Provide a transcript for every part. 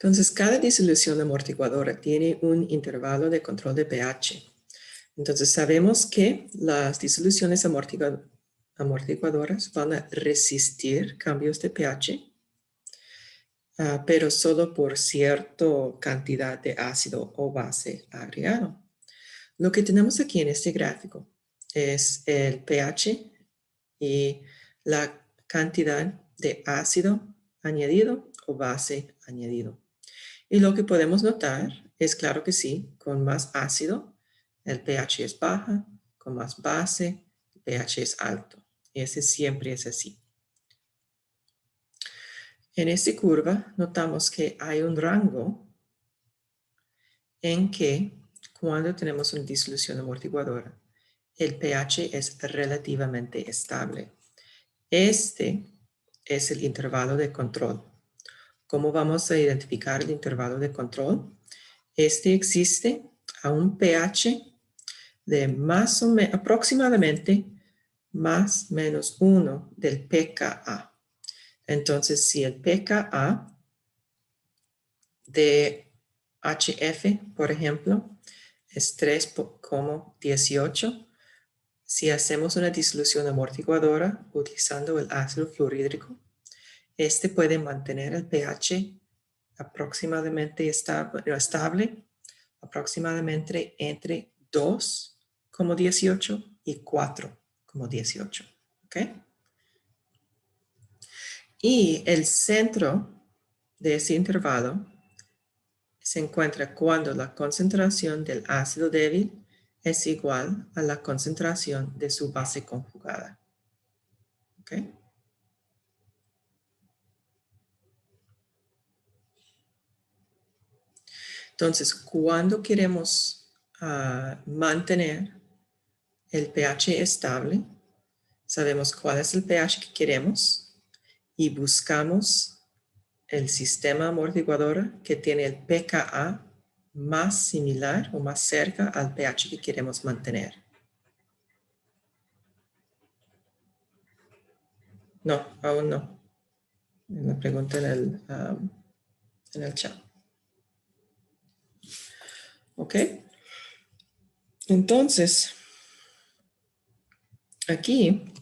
Entonces, cada disolución amortiguadora tiene un intervalo de control de pH. Entonces, sabemos que las disoluciones amortiguadoras van a resistir cambios de pH, pero solo por cierta cantidad de ácido o base agregado. Lo que tenemos aquí en este gráfico es el pH y la cantidad de ácido añadido o base añadido. Y lo que podemos notar es, claro que sí, con más ácido, el pH es baja, con más base, el pH es alto. Ese siempre es así. En esta curva notamos que hay un rango en que cuando tenemos una disolución amortiguadora, el pH es relativamente estable. Este es el intervalo de control. ¿Cómo vamos a identificar el intervalo de control? Este existe a un pH de aproximadamente más menos 1 del pKa. Entonces, si el pKa de HF, por ejemplo, es 3,18, si hacemos una disolución amortiguadora utilizando el ácido fluorhídrico, este puede mantener el pH aproximadamente estable, aproximadamente entre 2,18 y 4,18. ¿Ok? Y el centro de ese intervalo se encuentra cuando la concentración del ácido débil es igual a la concentración de su base conjugada. ¿Ok? Entonces, cuando queremos mantener el pH estable, sabemos cuál es el pH que queremos y buscamos el sistema amortiguador que tiene el pKa más similar o más cerca al pH que queremos mantener. No, aún no. La pregunta en el chat. ¿Ok? Entonces, aquí,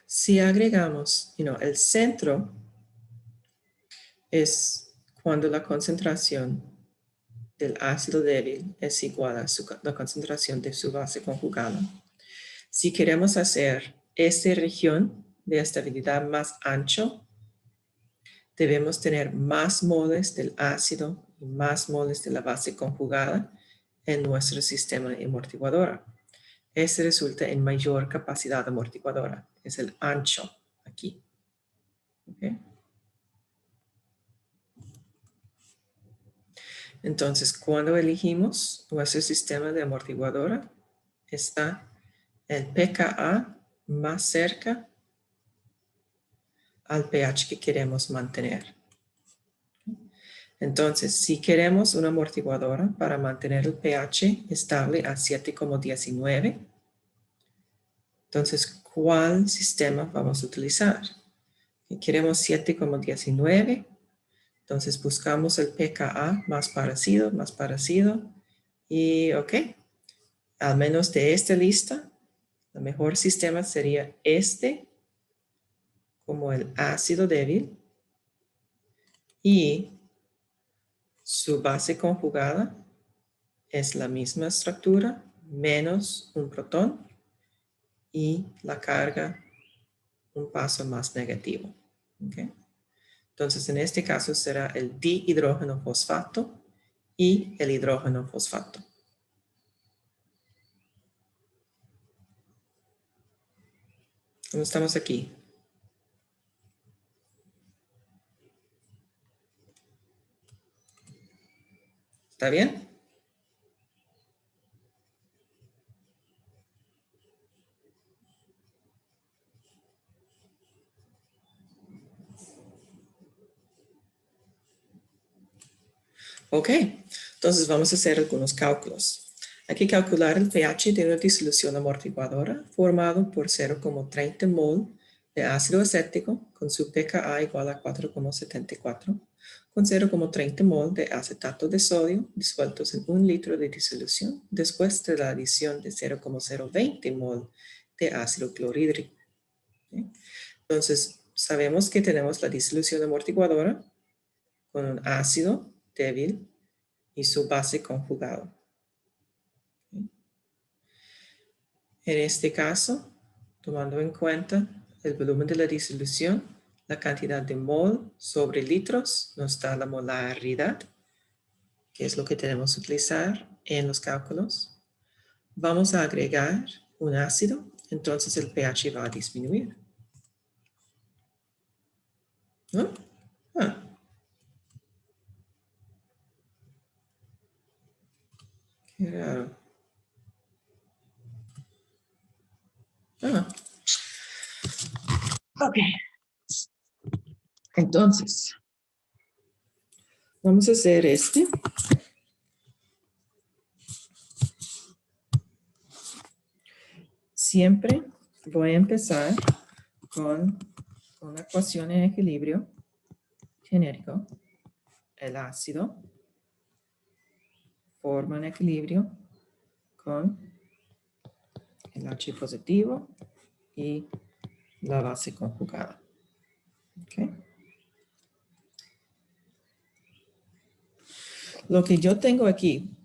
si agregamos, el centro es cuando la concentración del ácido débil es igual a la concentración de su base conjugada. Si queremos hacer esta región de estabilidad más ancho, debemos tener más moles del ácido y más moles de la base conjugada en nuestro sistema amortiguador. Este resulta en mayor capacidad amortiguadora. Es el ancho aquí. ¿Okay? Entonces, cuando elegimos nuestro sistema de amortiguadora, está el pKa más cerca al pH que queremos mantener. Entonces, si queremos una amortiguadora para mantener el pH estable a 7,19, entonces, ¿cuál sistema vamos a utilizar? Queremos 7,19, entonces buscamos el pKa más parecido, y ok, al menos de esta lista, el mejor sistema sería este, como el ácido débil, y su base conjugada es la misma estructura, menos un protón, y la carga un paso más negativo. ¿Okay? Entonces, en este caso será el dihidrógeno fosfato y el hidrógeno fosfato. ¿Cómo estamos aquí? ¿Está bien? Ok, entonces vamos a hacer algunos cálculos. Hay que calcular el pH de una disolución amortiguadora formado por 0,30 mol de ácido acético con su pKa igual a 4,74, con 0,30 mol de acetato de sodio disueltos en 1 litro de disolución después de la adición de 0,020 mol de ácido clorhídrico. ¿Sí? Entonces, sabemos que tenemos la disolución amortiguadora con un ácido débil y su base conjugado. ¿Sí? En este caso, tomando en cuenta el volumen de la disolución, la cantidad de mol sobre litros nos da la molaridad, que es lo que tenemos que utilizar en los cálculos. Vamos a agregar un ácido, entonces el pH va a disminuir. ¿No? Qué raro. Ok. Entonces, vamos a hacer este. Siempre voy a empezar con una ecuación en equilibrio genérico. El ácido forma un equilibrio con el H positivo y la base conjugada. ¿Okay? Lo que yo tengo aquí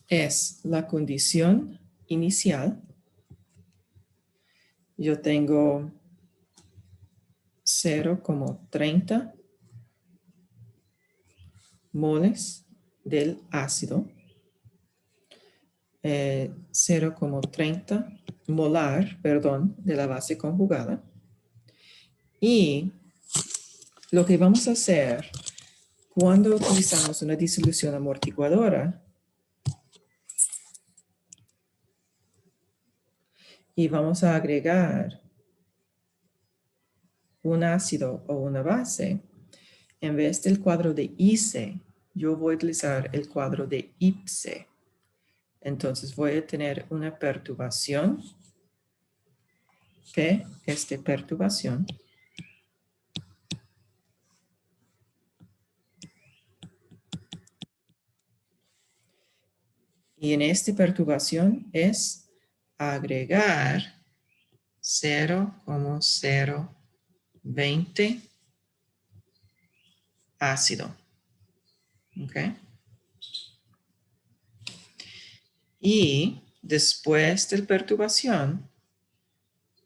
es la condición inicial. Yo tengo 0,30 moles del ácido, 0,30 molar, perdón, de la base conjugada. Y lo que vamos a hacer cuando utilizamos una disolución amortiguadora y vamos a agregar un ácido o una base, en vez del cuadro de ICE, yo voy a utilizar el cuadro de IPSE. Entonces voy a tener una perturbación, P es de perturbación, y en esta perturbación es agregar 0,020 ácido. ¿Ok? Y después de la perturbación,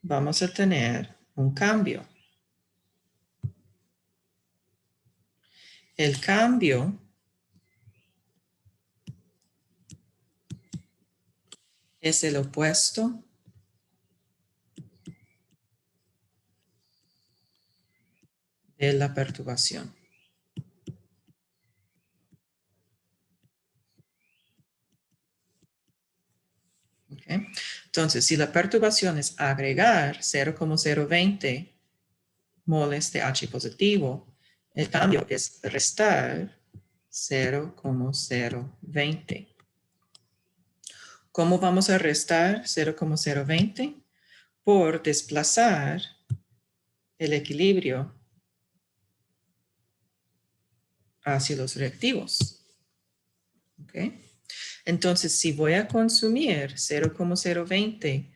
vamos a tener un cambio. El cambio es el opuesto de la perturbación. ¿Okay? Entonces, si la perturbación es agregar 0,020 moles de H positivo, el cambio es restar 0,020. ¿Cómo vamos a restar 0,020? Por desplazar el equilibrio hacia los reactivos. ¿Okay? Entonces, si voy a consumir 0,020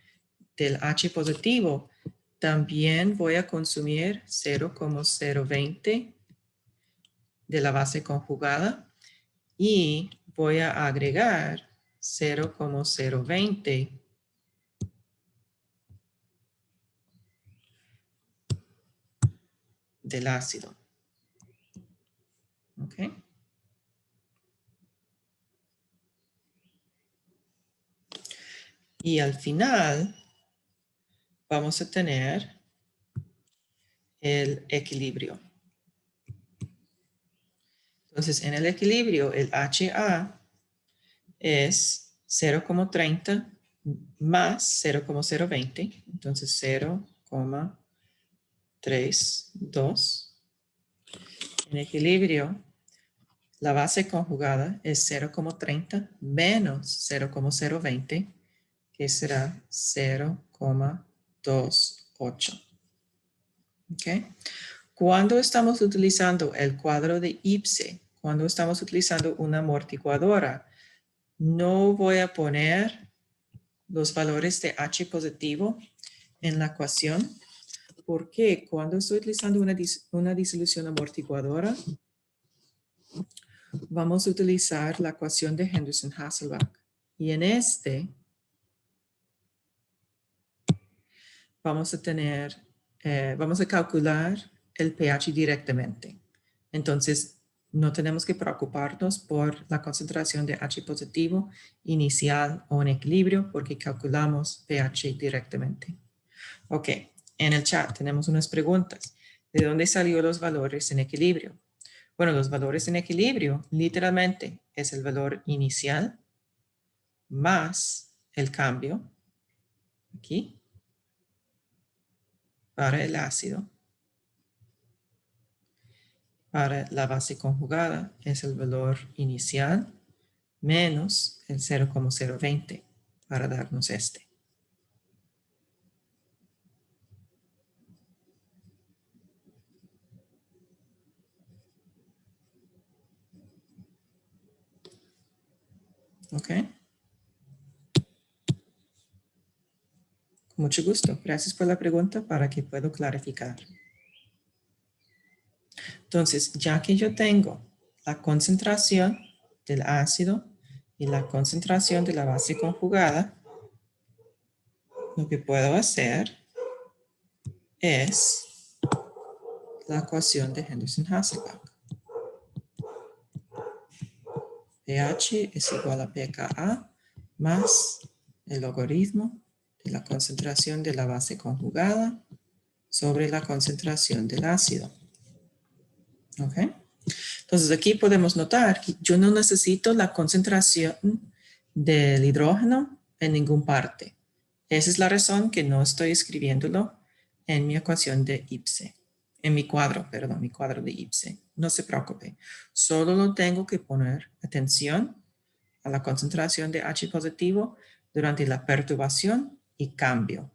del H positivo, también voy a consumir 0,020 de la base conjugada y voy a agregar 0,020 del ácido. ¿Ok? Y al final vamos a tener el equilibrio. Entonces, en el equilibrio, el HA es 0,30 más 0,020. Entonces, 0,32. En equilibrio, la base conjugada es 0,30 menos 0,020, que será 0,28. 8. ¿Ok? Cuando estamos utilizando el cuadro de IPSE, cuando estamos utilizando una amortiguadora, no voy a poner los valores de H positivo en la ecuación, porque cuando estoy utilizando una disolución amortiguadora, vamos a utilizar la ecuación de Henderson-Hasselbalch. Y en vamos a calcular el pH directamente. Entonces, no tenemos que preocuparnos por la concentración de H positivo inicial o en equilibrio porque calculamos pH directamente. Ok, en el chat tenemos unas preguntas. ¿De dónde salieron los valores en equilibrio? Bueno, los valores en equilibrio literalmente es el valor inicial más el cambio aquí para el ácido. Para la base conjugada es el valor inicial menos el 0,020 para darnos este. ¿Ok? Con mucho gusto. Gracias por la pregunta para que pueda clarificar. Entonces, ya que yo tengo la concentración del ácido y la concentración de la base conjugada, lo que puedo hacer es la ecuación de Henderson-Hasselbalch. pH es igual a pKa más el logaritmo de la concentración de la base conjugada sobre la concentración del ácido. ¿Ok? Entonces aquí podemos notar que yo no necesito la concentración del hidrógeno en ninguna parte. Esa es la razón que no estoy escribiéndolo en mi ecuación de IPSE. En mi cuadro, perdón, mi cuadro de IPSE. No se preocupe. Solo lo tengo que poner atención a la concentración de H positivo durante la perturbación y cambio.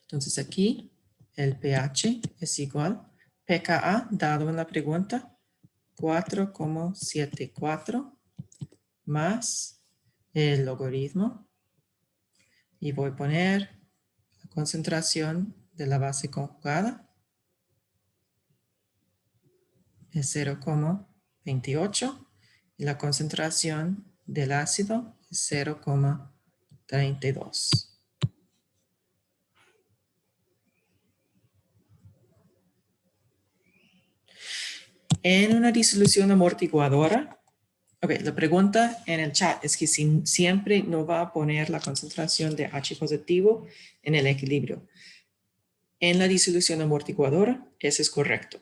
Entonces aquí el pH es igual pKa dado en la pregunta 4,74 más el logaritmo y voy a poner la concentración de la base conjugada es 0,28 y la concentración del ácido es 0,32. En una disolución amortiguadora, la pregunta en el chat es que si siempre no va a poner la concentración de H positivo en el equilibrio. En la disolución amortiguadora, eso es correcto.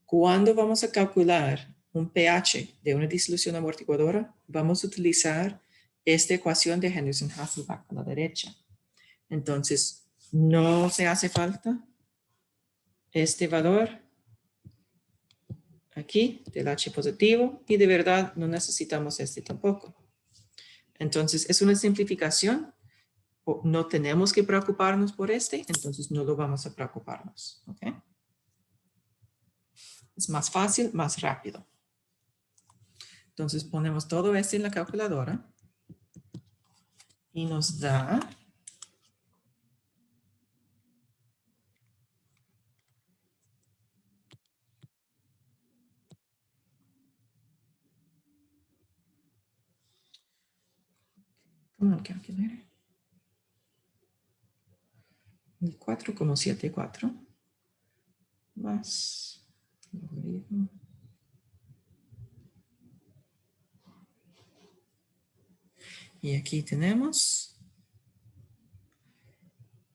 Cuando vamos a calcular un pH de una disolución amortiguadora, vamos a utilizar esta ecuación de Henderson-Hasselbalch a la derecha. Entonces, no se hace falta este valor aquí del H positivo y de verdad no necesitamos este tampoco. Entonces, es una simplificación. No tenemos que preocuparnos por este, entonces no lo vamos a preocuparnos. ¿Okay? Es más fácil, más rápido. Entonces ponemos todo esto en la calculadora y nos da 4,74 más logaritmo. Y aquí tenemos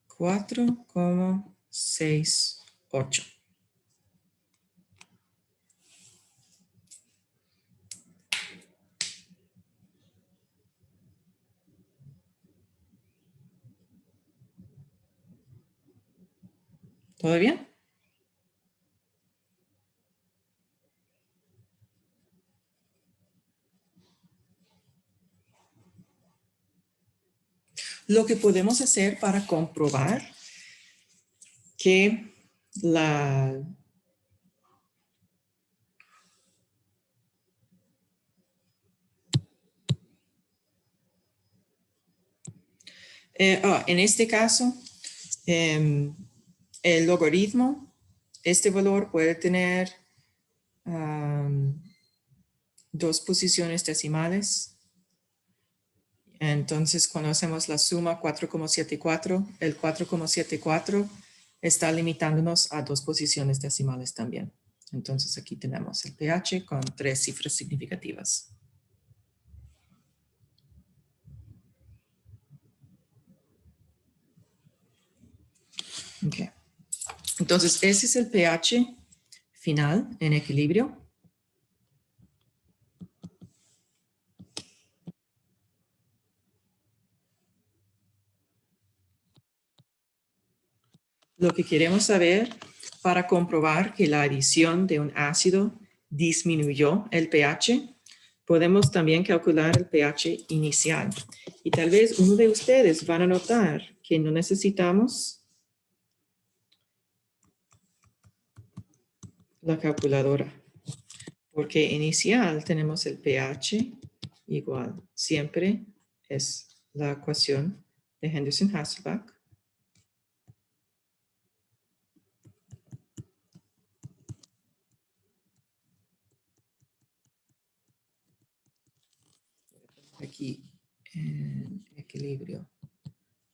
4,68. ¿Todo bien? Lo que podemos hacer para comprobar que la en este caso, el logaritmo, este valor puede tener dos posiciones decimales. Entonces, cuando hacemos la suma 4,74, el 4,74 está limitándonos a dos posiciones decimales también. Entonces, aquí tenemos el pH con 3 cifras significativas. Okay. Entonces, ese es el pH final en equilibrio. Lo que queremos saber para comprobar que la adición de un ácido disminuyó el pH, podemos también calcular el pH inicial. Y tal vez uno de ustedes van a notar que no necesitamos la calculadora, porque inicial tenemos el pH igual. Siempre es la ecuación de Henderson-Hasselbalch. Aquí en equilibrio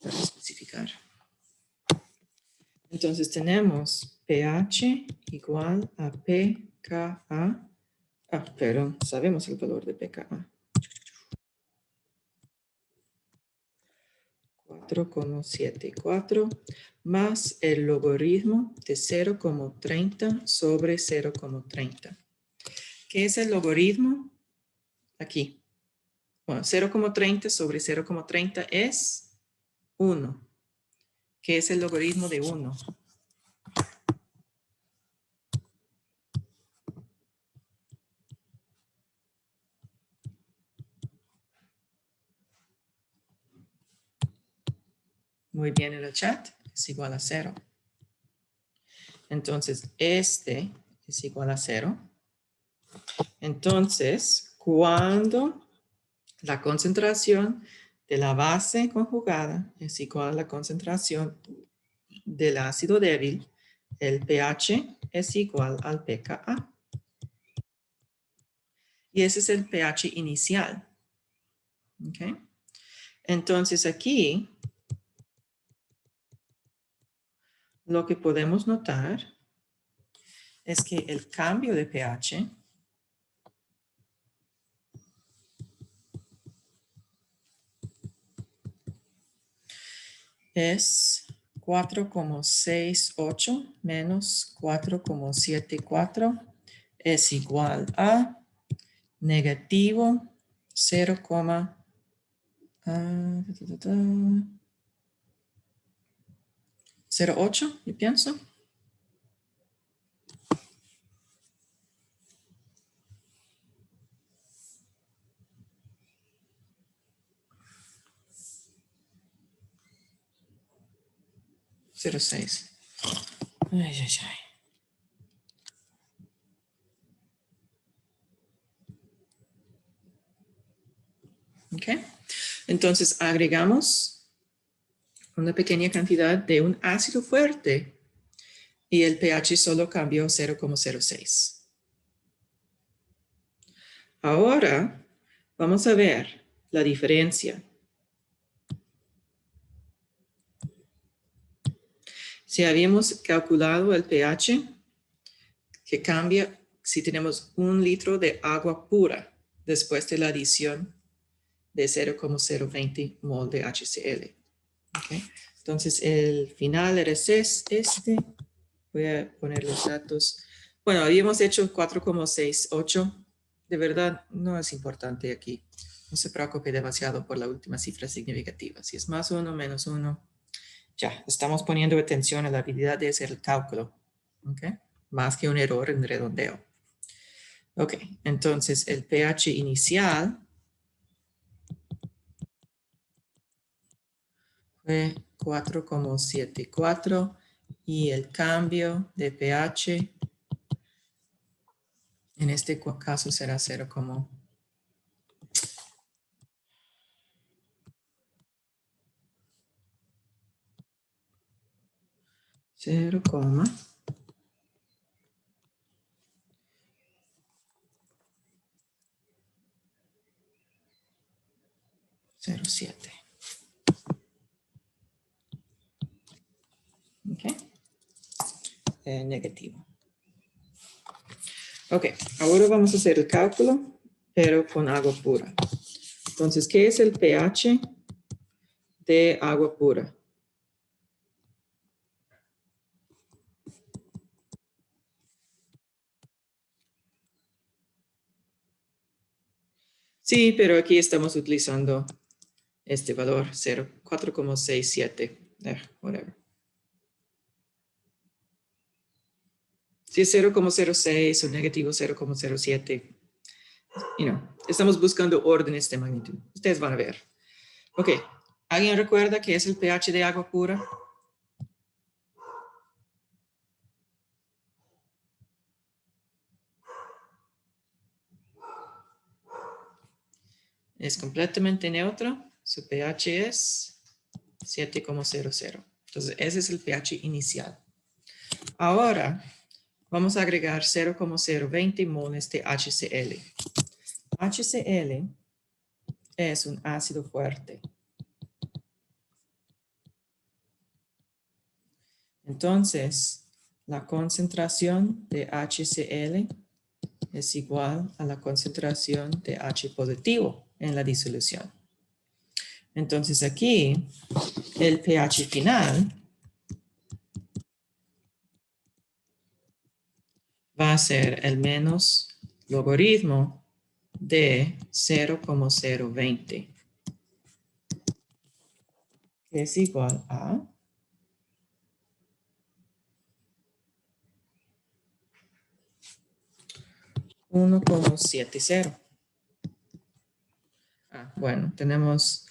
para especificar. Entonces tenemos pH igual a pKa. Pero sabemos el valor de pKa. 4,74 más el logaritmo de 0,30 sobre 0,30. ¿Qué es el logaritmo? Aquí. Bueno, 0,30 sobre 0,30 es 1. ¿Qué es el logaritmo de 1? Muy bien en el chat, es igual a 0. Entonces, este es igual a 0. Entonces, cuando la concentración de la base conjugada es igual a la concentración del ácido débil, el pH es igual al pKa. Y ese es el pH inicial. ¿Okay? Entonces aquí, lo que podemos notar es que el cambio de pH es 4,68 menos 4,74 es igual a negativo 0,08, yo pienso. Cero seis. Ay, ay, ay. ¿Ok? Entonces agregamos una pequeña cantidad de un ácido fuerte y el pH solo cambió 0,06. Ahora vamos a ver la diferencia. Si habíamos calculado el pH que cambia si tenemos 1 litro de agua pura después de la adición de 0,020 mol de HCl. ¿Okay? Entonces el final era este. Voy a poner los datos. Bueno, habíamos hecho 4,68. De verdad, no es importante aquí. No se preocupe demasiado por la última cifra significativa. Si es más 1, menos 1, ya, estamos poniendo atención a la habilidad de hacer el cálculo. ¿Okay? Más que un error en redondeo. Ok, entonces el pH inicial fue 4,74 y el cambio de pH en este caso será 0, 0, cero 7. ¿Ok? Negativo. Ok, ahora vamos a hacer el cálculo, pero con agua pura. Entonces, ¿qué es el pH de agua pura? Sí, pero aquí estamos utilizando este valor 0, 4,67, whatever. Si es 0,06 o negativo 0,07, estamos buscando órdenes de magnitud. Ustedes van a ver. Ok, ¿alguien recuerda qué es el pH de agua pura? Es completamente neutro. Su pH es 7,00. Entonces, ese es el pH inicial. Ahora, vamos a agregar 0,020 moles de HCl. HCl es un ácido fuerte. Entonces, la concentración de HCl es igual a la concentración de H positivo en la disolución. Entonces aquí, el pH final va a ser el menos logaritmo de 0,020, que es igual a 1,70. Bueno, tenemos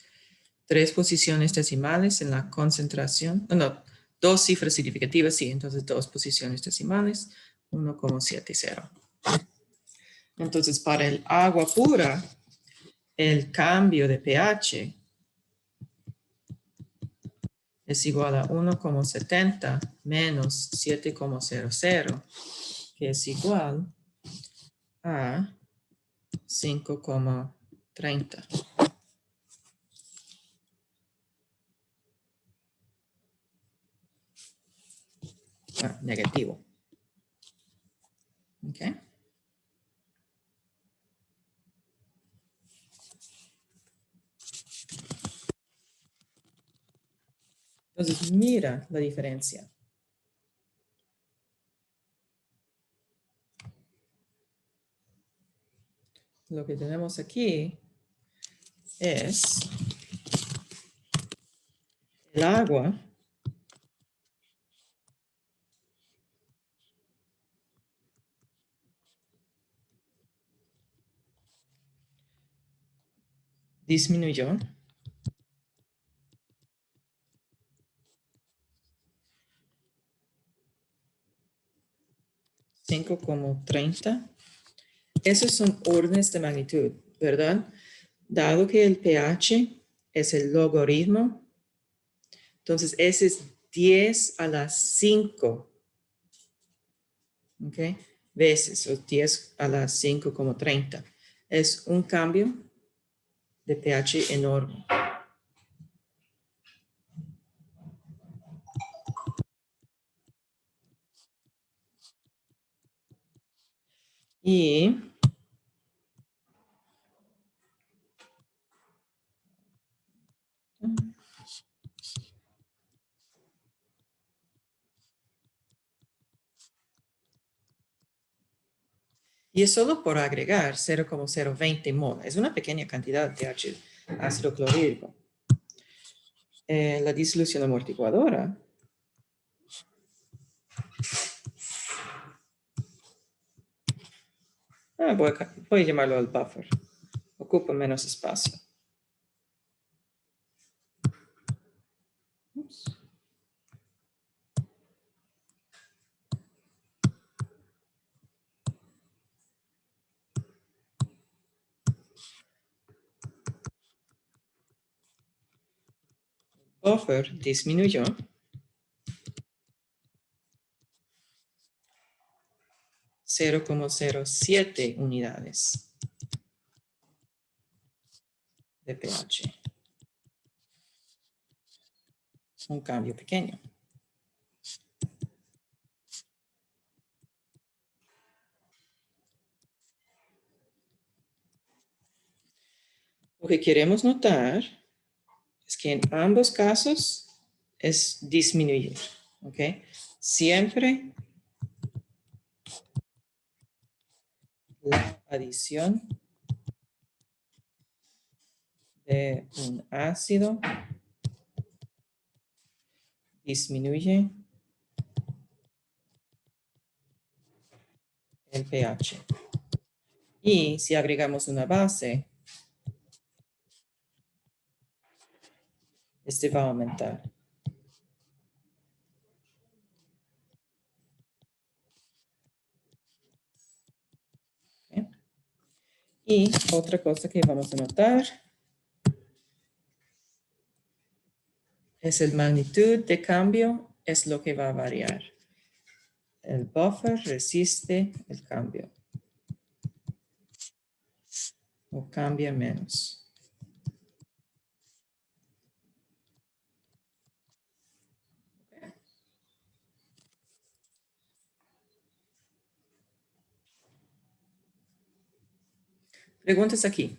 3 posiciones decimales en la concentración. No, 2 cifras significativas, sí, entonces 2 posiciones decimales, 1,70. Entonces, para el agua pura, el cambio de pH es igual a 1,70 menos 7,00, que es igual a 5,30. Negativo. ¿Ok? Entonces, mira la diferencia. Lo que tenemos aquí es el agua disminuyó 5,30. Esos son órdenes de magnitud, ¿verdad? Dado que el pH es el logaritmo, entonces ese es 10 a la 5, ¿ok? Veces, o 10 a la 5,30. Es un cambio de pH enorme. Y es solo por agregar 0,020 mol. Es una pequeña cantidad de ácido clorhídrico. La disolución amortiguadora voy a llamarlo el buffer. Ocupa menos espacio. Ups. buffer disminuyó. .07 unidades de pH. Un cambio pequeño. Lo que queremos notar es que en ambos casos es disminuir, ¿ok? Siempre la adición de un ácido disminuye el pH. Y si agregamos una base, este va a aumentar. ¿Okay? Y otra cosa que vamos a notar es el magnitud de cambio, es lo que va a variar. El buffer resiste el cambio. O cambia menos. Preguntas aquí.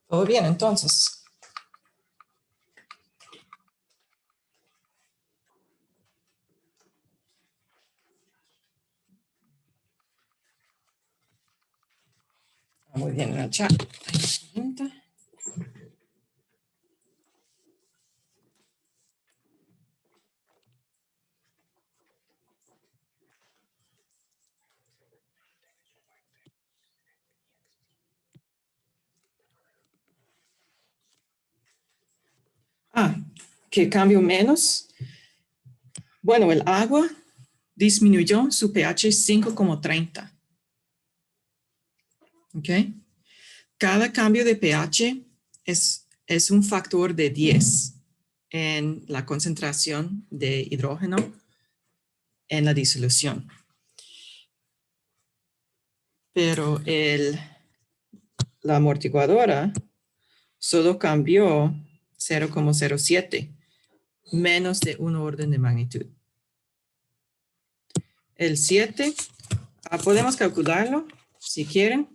Todo bien, entonces. Muy bien, en el chat. ¿Qué cambio menos? Bueno, el agua disminuyó su pH 5,30. ¿Ok? Cada cambio de pH es un factor de 10 en la concentración de hidrógeno en la disolución. Pero la amortiguadora solo cambió 0,07, menos de un orden de magnitud. El 7, podemos calcularlo si quieren,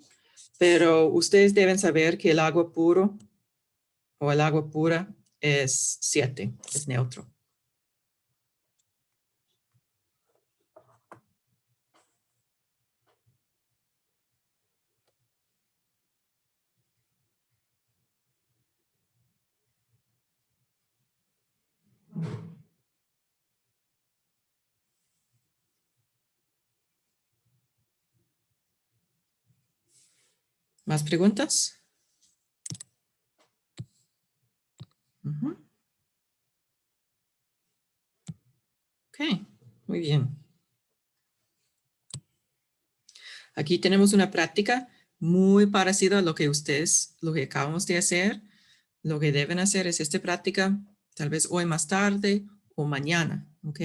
pero ustedes deben saber que el agua puro o el agua pura es 7, es neutro. ¿Más preguntas? Ok, muy bien. Aquí tenemos una práctica muy parecida a lo que acabamos de hacer. Lo que deben hacer es esta práctica, tal vez hoy más tarde o mañana, ¿ok?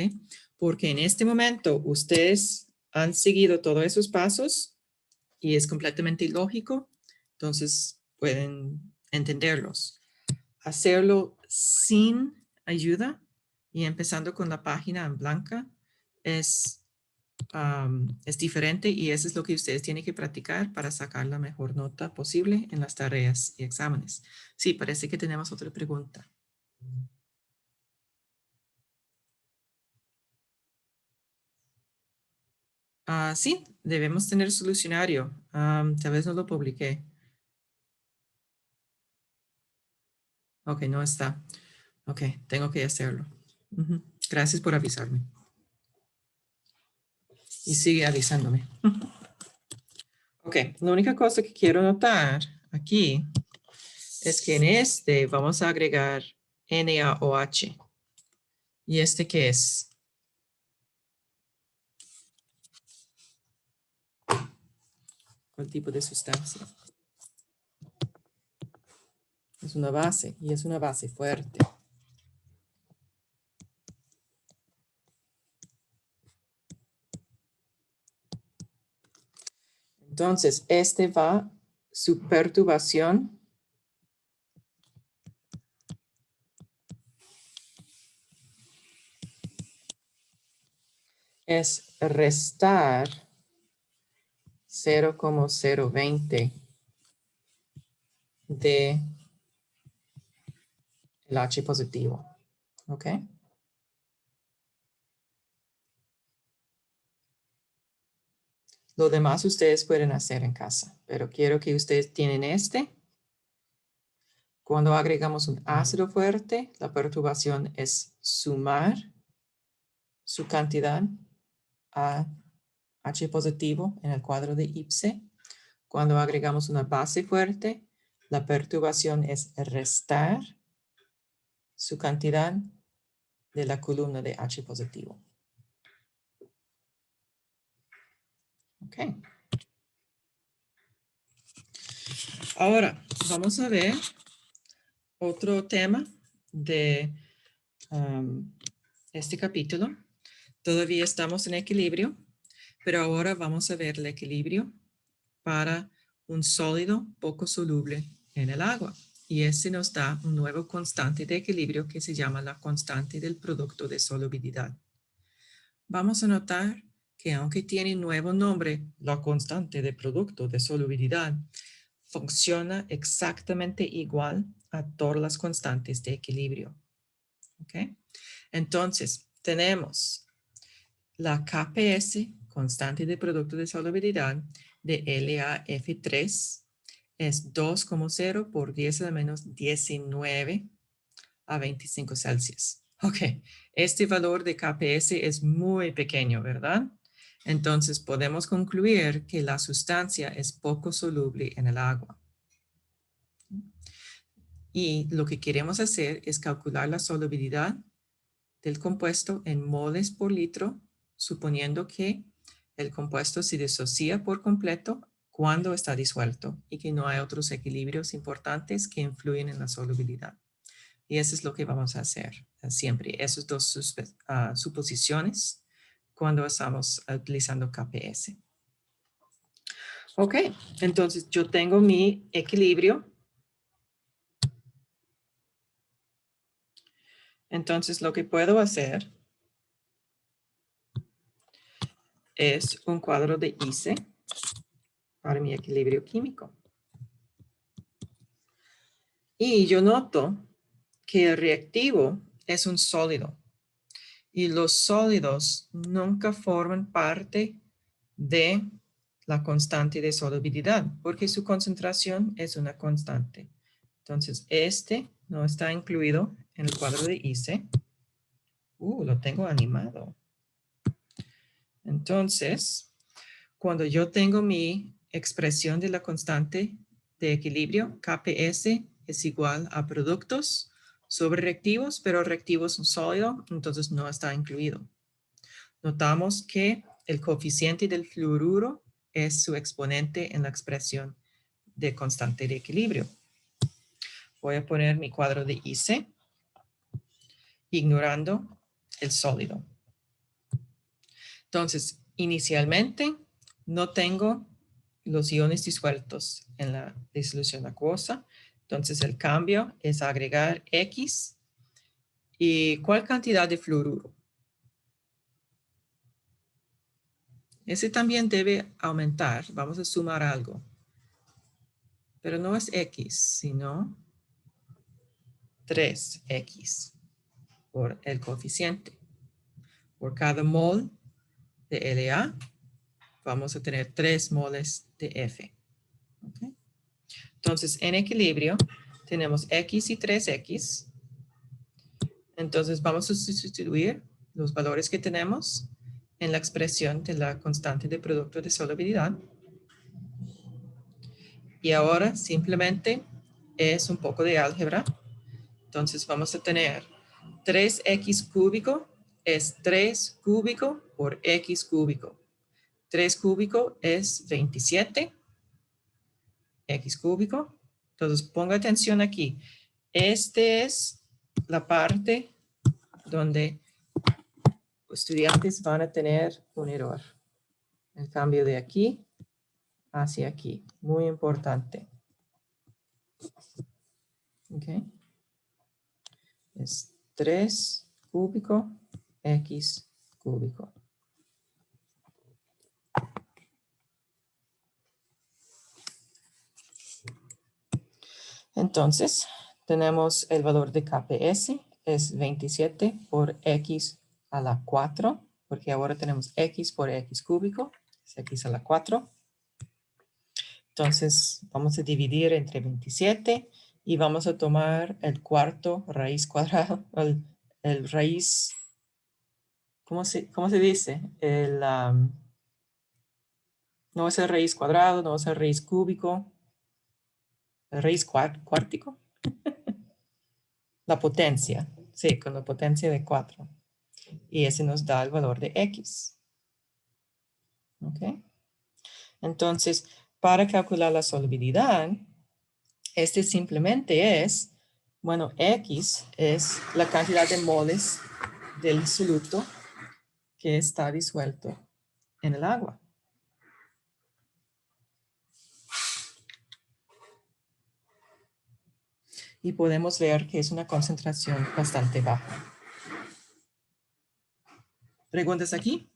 Porque en este momento ustedes han seguido todos esos pasos y es completamente ilógico, entonces pueden entenderlos. Hacerlo sin ayuda y empezando con la página en blanca es diferente y eso es lo que ustedes tienen que practicar para sacar la mejor nota posible en las tareas y exámenes. Sí, parece que tenemos otra pregunta. Sí, debemos tener solucionario. Tal vez no lo publiqué. Ok, no está. Ok, tengo que hacerlo. Gracias por avisarme. Y sigue avisándome. Ok, la única cosa que quiero notar aquí es que en este vamos a agregar NaOH. ¿Y este qué es? ¿Cuál tipo de sustancia? Es una base y es una base fuerte. Entonces, su perturbación es restar 0,020 de el H positivo. ¿Ok? Lo demás ustedes pueden hacer en casa, pero quiero que ustedes tienen este. Cuando agregamos un ácido fuerte, la perturbación es sumar su cantidad a H positivo en el cuadro de IPSE. Cuando agregamos una base fuerte, la perturbación es restar su cantidad de la columna de H positivo. Ok. Ahora, vamos a ver otro tema de este capítulo. Todavía estamos en equilibrio, pero ahora vamos a ver el equilibrio para un sólido poco soluble en el agua. Y ese nos da un nuevo constante de equilibrio que se llama la constante del producto de solubilidad. Vamos a notar que aunque tiene un nuevo nombre, la constante de producto de solubilidad funciona exactamente igual a todas las constantes de equilibrio. ¿Okay? Entonces, tenemos la KPS, constante de producto de solubilidad, de LaF3, es 2,0 por 10 a la menos 19 a 25 Celsius. Ok, este valor de KPS es muy pequeño, ¿verdad? Entonces podemos concluir que la sustancia es poco soluble en el agua. Y lo que queremos hacer es calcular la solubilidad del compuesto en moles por litro, suponiendo que el compuesto se disocia por completo cuando está disuelto y que no hay otros equilibrios importantes que influyen en la solubilidad. Y eso es lo que vamos a hacer siempre, esas dos suposiciones cuando estamos utilizando KPS. Ok, entonces yo tengo mi equilibrio. Entonces lo que puedo hacer es un cuadro de ICE para mi equilibrio químico. Y yo noto que el reactivo es un sólido y los sólidos nunca forman parte de la constante de solubilidad porque su concentración es una constante. Entonces, este no está incluido en el cuadro de ICE. Lo tengo animado. Entonces, cuando yo tengo mi expresión de la constante de equilibrio, KPS es igual a productos sobre reactivos, pero reactivos son sólidos, entonces no está incluido. Notamos que el coeficiente del fluoruro es su exponente en la expresión de constante de equilibrio. Voy a poner mi cuadro de ICE, ignorando el sólido. Entonces, inicialmente no tengo los iones disueltos en la disolución acuosa. Entonces, el cambio es agregar X. ¿Y cuál cantidad de fluoruro? Ese también debe aumentar. Vamos a sumar algo. Pero no es X, sino 3X por el coeficiente. Por cada mol de La, vamos a tener 3 moles de F. ¿Okay? Entonces, en equilibrio, tenemos X y 3X. Entonces, vamos a sustituir los valores que tenemos en la expresión de la constante de producto de solubilidad. Y ahora simplemente es un poco de álgebra. Entonces, vamos a tener 3x cúbico es 3 cúbico por x cúbico. 3 cúbico es 27 x cúbico. Entonces, ponga atención aquí. Esta es la parte donde los estudiantes van a tener un error. El cambio de aquí hacia aquí. Muy importante. ¿Ok? Es 3 cúbico x cúbico. Entonces, tenemos el valor de KPS, es 27 por x a la 4, porque ahora tenemos x por x cúbico, es x a la 4. Entonces, vamos a dividir entre 27 y vamos a tomar el cuarto raíz cuadrado, el raíz, cómo se dice? No es el raíz cuadrado, no es el raíz cúbico, el raíz cuártico. La potencia, sí, con la potencia de 4. Y ese nos da el valor de x. ¿Ok? Entonces, para calcular la solubilidad, este simplemente es, bueno, x es la cantidad de moles del soluto que está disuelto en el agua. Y podemos ver que es una concentración bastante baja. ¿Preguntas aquí?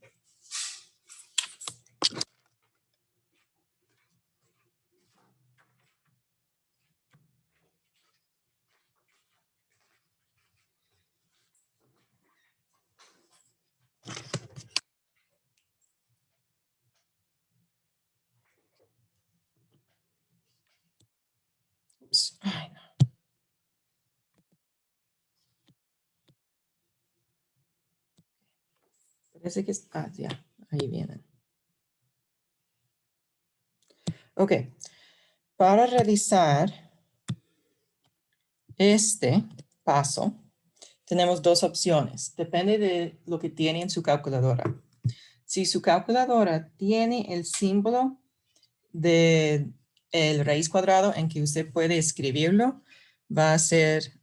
Ups. Ay, no. Parece que ya, ahí vienen. Ok, para realizar este paso, tenemos dos opciones. Depende de lo que tiene en su calculadora. Si su calculadora tiene el símbolo de el raíz cuadrado en que usted puede escribirlo, va a ser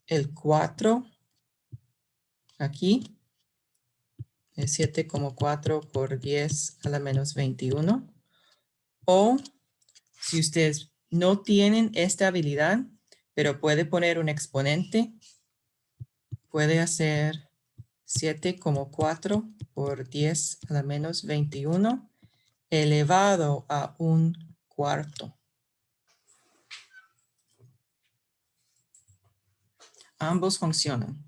el 4 aquí, es 7,4 por 10 a la menos 21. O si ustedes no tienen esta habilidad, pero puede poner un exponente, puede hacer 7,4 por 10 a la menos 21 elevado a un cuarto. Ambos funcionan.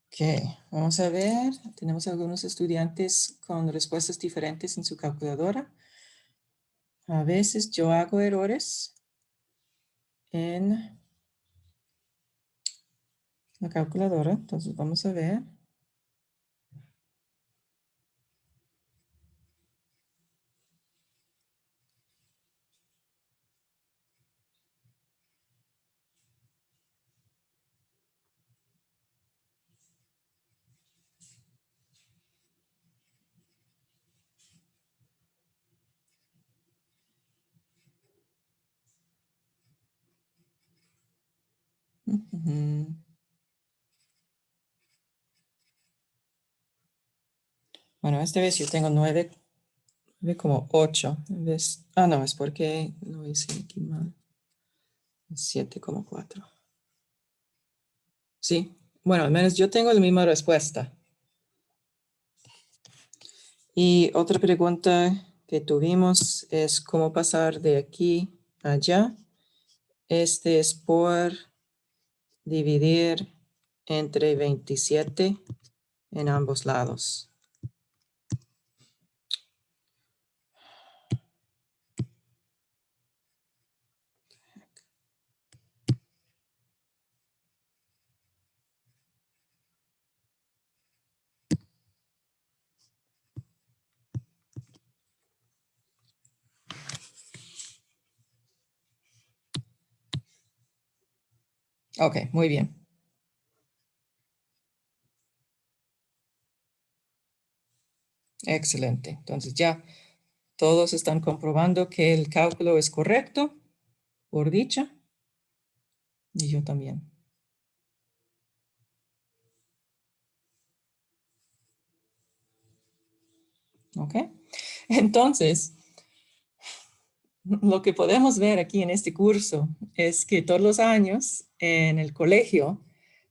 Ok, vamos a ver. Tenemos algunos estudiantes con respuestas diferentes en su calculadora. A veces yo hago errores en la calculadora, entonces vamos a ver. Ujú. Bueno, esta vez yo tengo 9,8. No, es porque lo hice aquí mal. Es 7,4. Sí, bueno, al menos yo tengo la misma respuesta. Y otra pregunta que tuvimos es cómo pasar de aquí a allá. Este es por dividir entre 27 en ambos lados. Ok, muy bien. Excelente. Entonces ya todos están comprobando que el cálculo es correcto, por dicha, y yo también. Ok. Entonces, lo que podemos ver aquí en este curso es que todos los años en el colegio,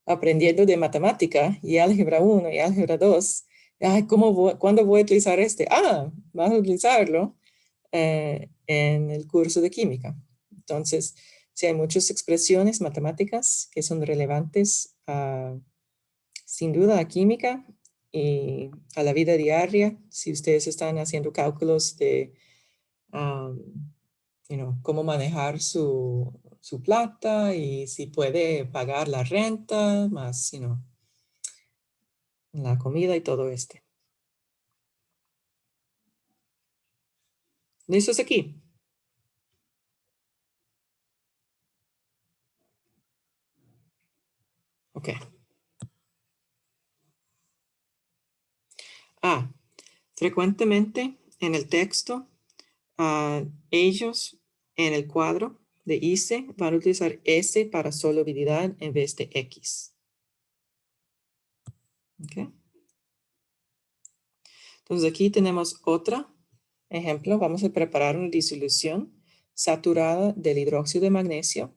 aprendiendo de matemática y álgebra 1 y álgebra 2, ay, ¿cuándo voy a utilizar este? Ah, vas a utilizarlo en el curso de química. Entonces, sí hay muchas expresiones matemáticas que son relevantes sin duda a química y a la vida diaria. Si ustedes están haciendo cálculos de um, cómo manejar su plata y si puede pagar la renta, más, la comida y todo este. ¿Listos aquí? Ok. Ah, frecuentemente en el texto, ellos en el cuadro de ICE van a utilizar S para solubilidad en vez de X. Ok. Entonces aquí tenemos otro ejemplo. Vamos a preparar una disolución saturada del hidróxido de magnesio.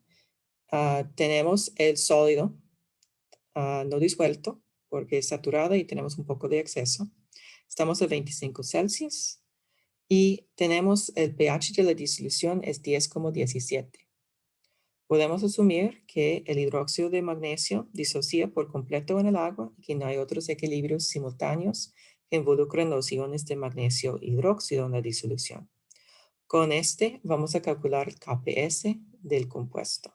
Tenemos el sólido no disuelto porque es saturada y tenemos un poco de exceso. Estamos a 25 Celsius y tenemos el pH de la disolución es 10,17. Podemos asumir que el hidróxido de magnesio disocia por completo en el agua y que no hay otros equilibrios simultáneos que involucran los iones de magnesio hidróxido en la disolución. Con este vamos a calcular el KPS del compuesto.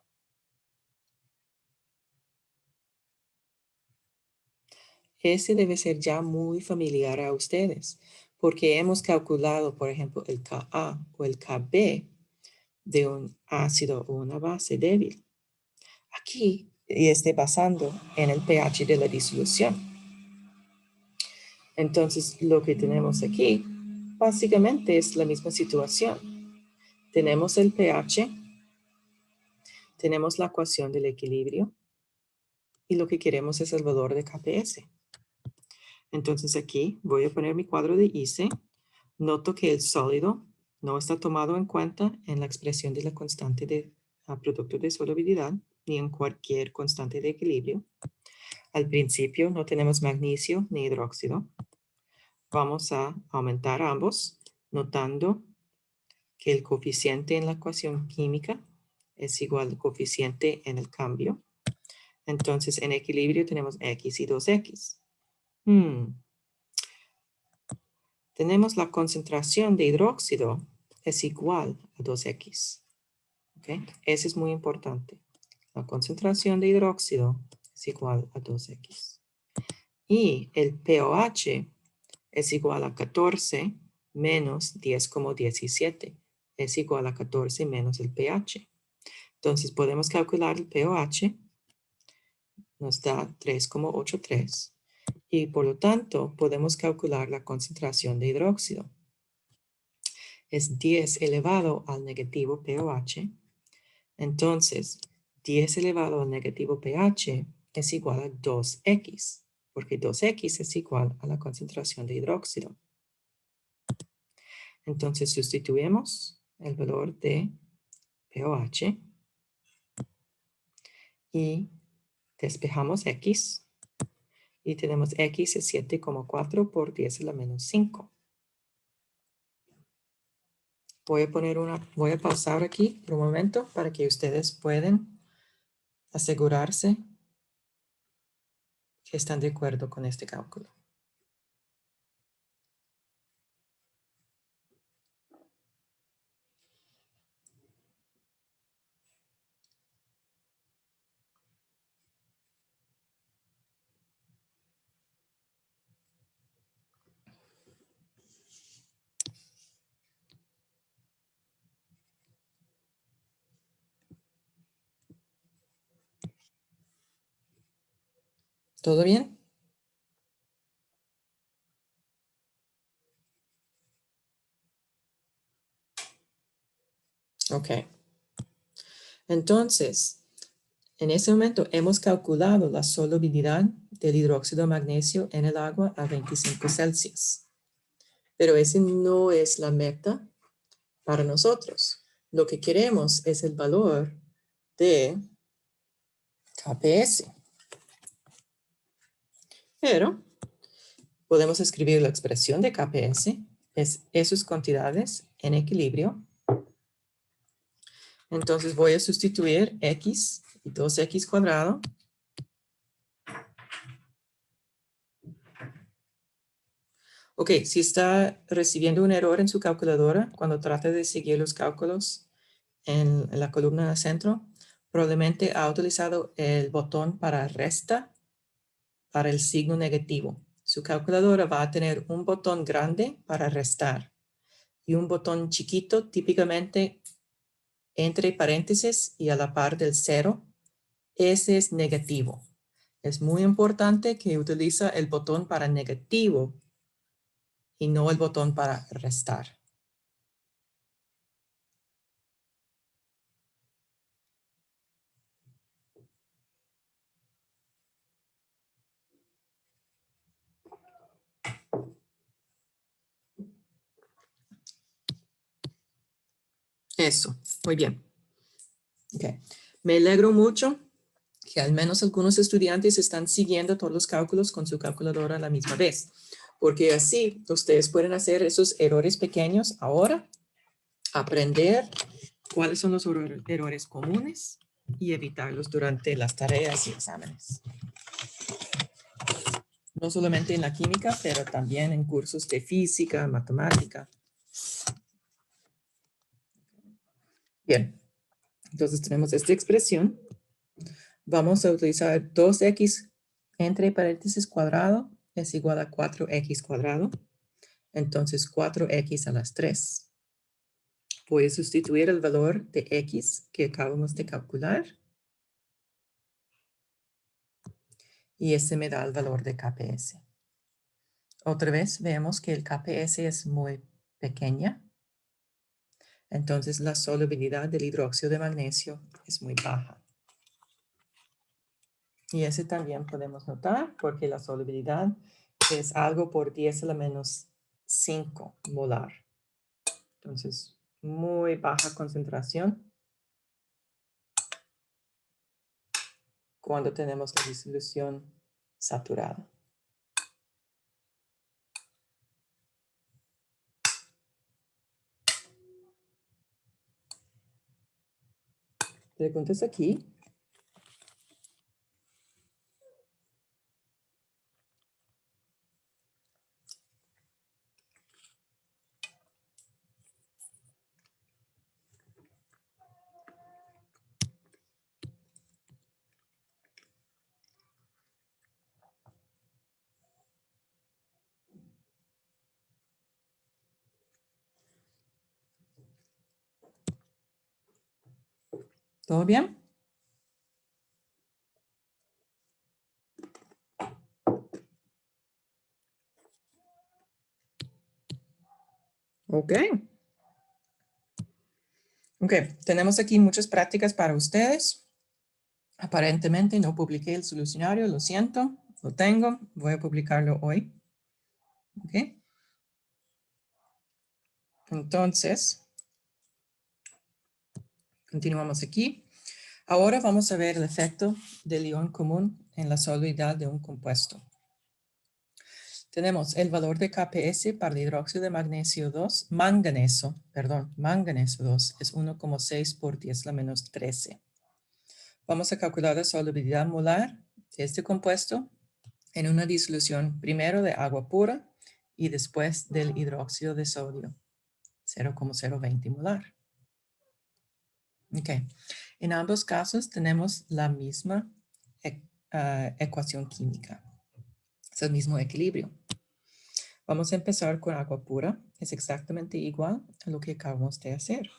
Ese debe ser ya muy familiar a ustedes porque hemos calculado, por ejemplo, el Ka o el Kb de un ácido o una base débil. Aquí y esté basando en el pH de la disolución. Entonces, lo que tenemos aquí básicamente es la misma situación. Tenemos el pH, tenemos la ecuación del equilibrio y lo que queremos es el valor de KPS. Entonces aquí voy a poner mi cuadro de ICE. Noto que el sólido no está tomado en cuenta en la expresión de la constante de producto de solubilidad ni en cualquier constante de equilibrio. Al principio no tenemos magnesio ni hidróxido. Vamos a aumentar ambos, notando que el coeficiente en la ecuación química es igual al coeficiente en el cambio. Entonces, en equilibrio tenemos X y 2X. Tenemos la concentración de hidróxido es igual a 2X. ¿Okay? Eso es muy importante. La concentración de hidróxido es igual a 2X. Y el pOH es igual a 14 menos 10,17. Es igual a 14 menos el pH. Entonces podemos calcular el pOH. Nos da 3,83. Y por lo tanto podemos calcular la concentración de hidróxido. Es 10 elevado al negativo pOH. Entonces, 10 elevado al negativo pH es igual a 2X, porque 2X es igual a la concentración de hidróxido. Entonces, sustituimos el valor de pOH y despejamos X. Y tenemos X es 7,4 por 10 a la menos 5. Voy a pausar aquí por un momento para que ustedes puedan asegurarse que están de acuerdo con este cálculo. ¿Todo bien? Ok. Entonces, en ese momento hemos calculado la solubilidad del hidróxido de magnesio en el agua a 25 Celsius. Pero ese no es la meta para nosotros. Lo que queremos es el valor de KPS. Pero podemos escribir la expresión de KPS, es esas cantidades en equilibrio. Entonces voy a sustituir x y 2x cuadrado. Ok, si está recibiendo un error en su calculadora, cuando trate de seguir los cálculos en la columna de centro, probablemente ha utilizado el botón para resta para el signo negativo. Su calculadora va a tener un botón grande para restar y un botón chiquito típicamente entre paréntesis y a la par del cero. Ese es negativo. Es muy importante que utilice el botón para negativo y no el botón para restar. Eso, muy bien. Okay. Me alegro mucho que al menos algunos estudiantes están siguiendo todos los cálculos con su calculadora a la misma vez, porque así ustedes pueden hacer esos errores pequeños ahora, aprender cuáles son los errores comunes y evitarlos durante las tareas y exámenes. No solamente en la química, pero también en cursos de física, matemática. Bien, entonces tenemos esta expresión. Vamos a utilizar 2x entre paréntesis cuadrado es igual a 4x cuadrado. Entonces 4x a las 3. Voy a sustituir el valor de x que acabamos de calcular. Y ese me da el valor de KPS. Otra vez vemos que el KPS es muy pequeña. Entonces la solubilidad del hidróxido de magnesio es muy baja. Y ese también podemos notar porque la solubilidad es algo por 10 a la menos 5 molar. Entonces, muy baja concentración cuando tenemos la disolución saturada. Preguntas aquí. ¿Todo bien? Ok. Ok, tenemos aquí muchas prácticas para ustedes. Aparentemente no publiqué el solucionario, lo siento, lo tengo, voy a publicarlo hoy. Ok. Entonces, continuamos aquí. Ahora vamos a ver el efecto del ion común en la solubilidad de un compuesto. Tenemos el valor de KPS para el hidróxido de magnesio 2, manganeso 2 es 1,6 por 10 a la menos 13. Vamos a calcular la solubilidad molar de este compuesto en una disolución primero de agua pura y después del hidróxido de sodio, 0,020 molar. Ok, en ambos casos tenemos la misma ecuación química, es el mismo equilibrio. Vamos a empezar con agua pura, es exactamente igual a lo que acabamos de hacer.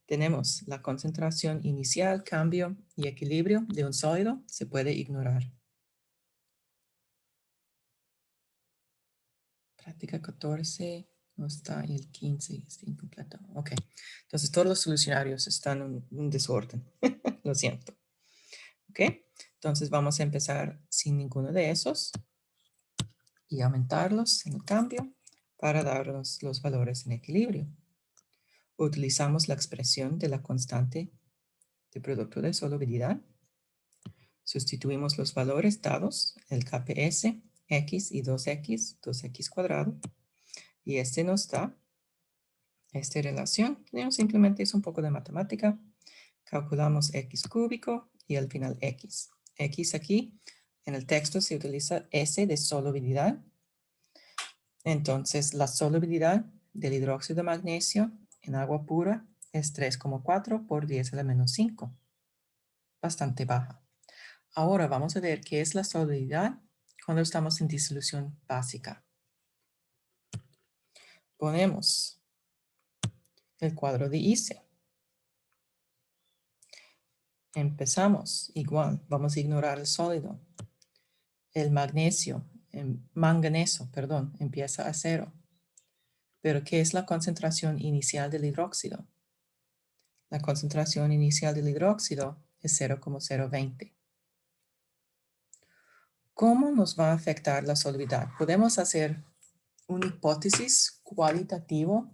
Tenemos la concentración inicial, cambio y equilibrio de un sólido, se puede ignorar. Práctica 14 no está y el 15 está incompleto. Ok, entonces todos los solucionarios están en un desorden. Lo siento. Ok, entonces vamos a empezar sin ninguno de esos y aumentarlos en el cambio para darnos los valores en equilibrio. Utilizamos la expresión de la constante de producto de solubilidad. Sustituimos los valores dados, el KPS, x y 2x, 2x cuadrado. Y este nos da esta relación. Simplemente es un poco de matemática. Calculamos x cúbico y al final x. X aquí, en el texto se utiliza S de solubilidad. Entonces, la solubilidad del hidróxido de magnesio en agua pura es 3,4 por 10 a la menos 5. Bastante baja. Ahora vamos a ver qué es la solubilidad cuando estamos en disolución básica. Ponemos el cuadro de ICE. Empezamos igual, vamos a ignorar el sólido. El manganeso, empieza a 0. Pero ¿qué es la concentración inicial del hidróxido? La concentración inicial del hidróxido es 0,020. ¿Cómo nos va a afectar la solubilidad? Podemos hacer una hipótesis cualitativa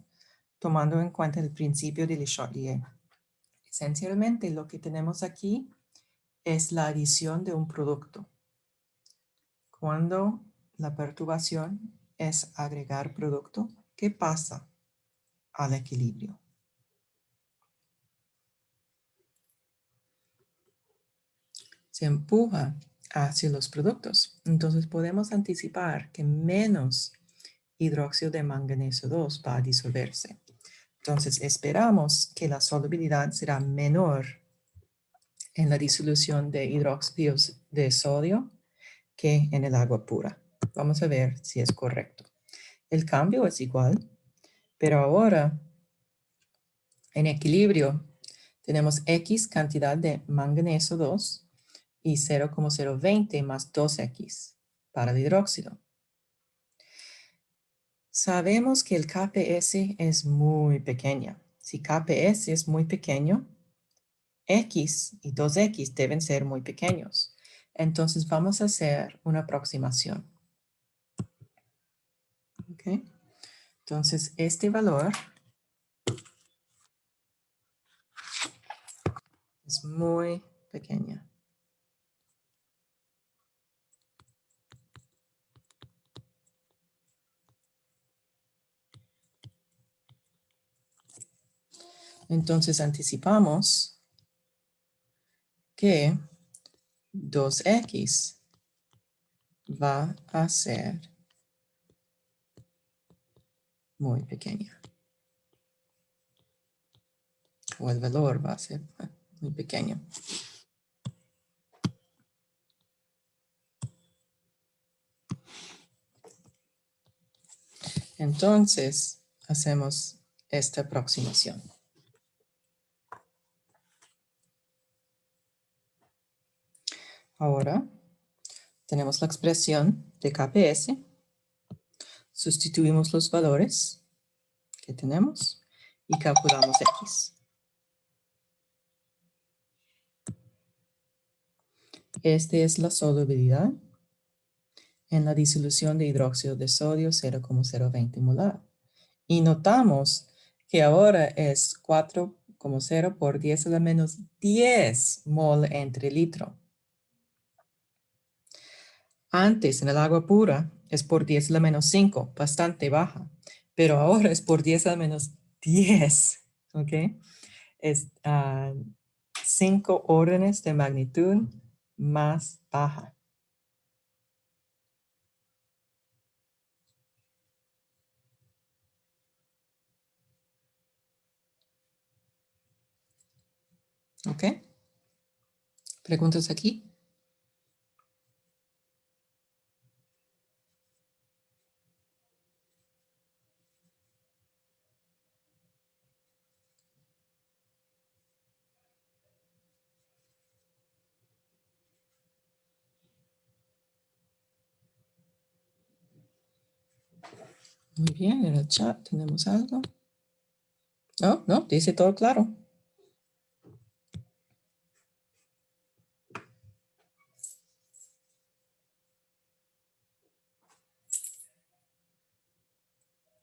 tomando en cuenta el principio de Le Chatelier. Esencialmente lo que tenemos aquí es la adición de un producto. Cuando la perturbación es agregar producto, ¿qué pasa al equilibrio? Se empuja hacia los productos. Entonces podemos anticipar que menos hidróxido de manganeso 2 va a disolverse. Entonces esperamos que la solubilidad será menor en la disolución de hidróxidos de sodio que en el agua pura. Vamos a ver si es correcto. El cambio es igual, pero ahora en equilibrio tenemos X cantidad de manganeso 2 y 0,020 más 2X para el hidróxido. Sabemos que el KPS es muy pequeño. Si KPS es muy pequeño, X y 2X deben ser muy pequeños. Entonces vamos a hacer una aproximación. ¿Ok? Entonces este valor es muy pequeño. Entonces anticipamos que 2X va a ser muy pequeña. O el valor va a ser muy pequeño. Entonces hacemos esta aproximación. Ahora tenemos la expresión de KPS. Sustituimos los valores que tenemos y calculamos X. Esta es la solubilidad en la disolución de hidróxido de sodio 0,020 molar. Y notamos que ahora es 4,0 por 10 a la menos 10 mol entre litro. Antes, en el agua pura, es por 10 a la menos 5, bastante baja. Pero ahora es por 10 a la menos 10, ¿ok? Es 5 órdenes de magnitud más baja. ¿Ok? ¿Preguntas aquí? Muy bien, en el chat tenemos algo. No, no, dice todo claro.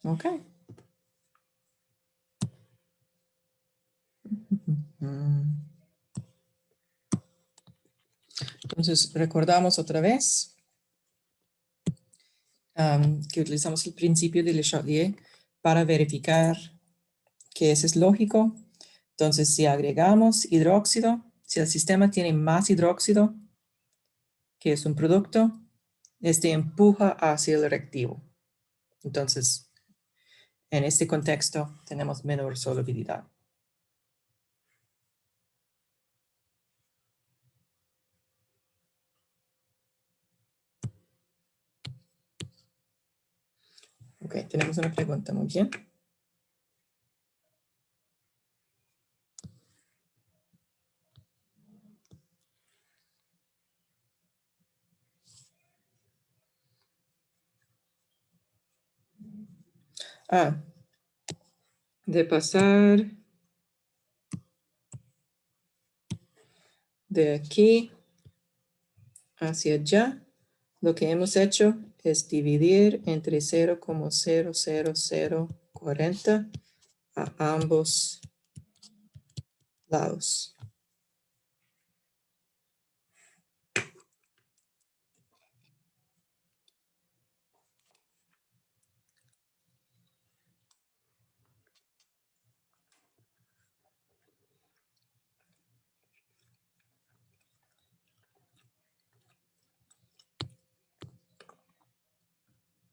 Ok. Entonces, recordamos otra vez que utilizamos el principio de Le Chatelier para verificar que eso es lógico. Entonces, si agregamos hidróxido, si el sistema tiene más hidróxido, que es un producto, este empuja hacia el reactivo. Entonces, en este contexto, tenemos menor solubilidad. Ok, tenemos una pregunta, muy bien. De pasar de aquí hacia allá, lo que hemos hecho es dividir entre 0,00040 a ambos lados.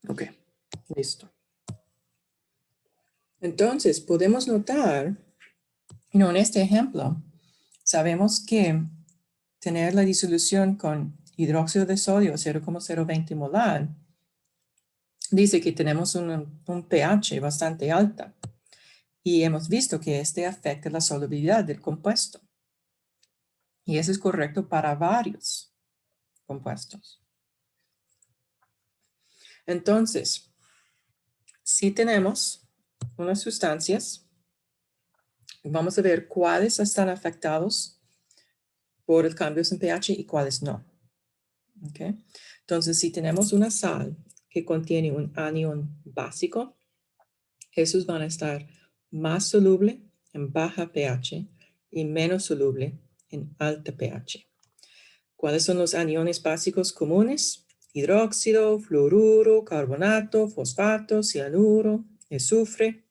Ok, listo. Entonces, podemos notar, en este ejemplo, sabemos que tener la disolución con hidróxido de sodio 0,020 molar dice que tenemos un pH bastante alta y hemos visto que este afecta la solubilidad del compuesto. Y eso es correcto para varios compuestos. Entonces, si tenemos unas sustancias, vamos a ver cuáles están afectados por el cambio en pH y cuáles no. ¿Okay? Entonces, si tenemos una sal que contiene un anión básico, esos van a estar más soluble en baja pH y menos soluble en alta pH. ¿Cuáles son los aniones básicos comunes? Hidróxido, fluoruro, carbonato, fosfato, cianuro, azufre,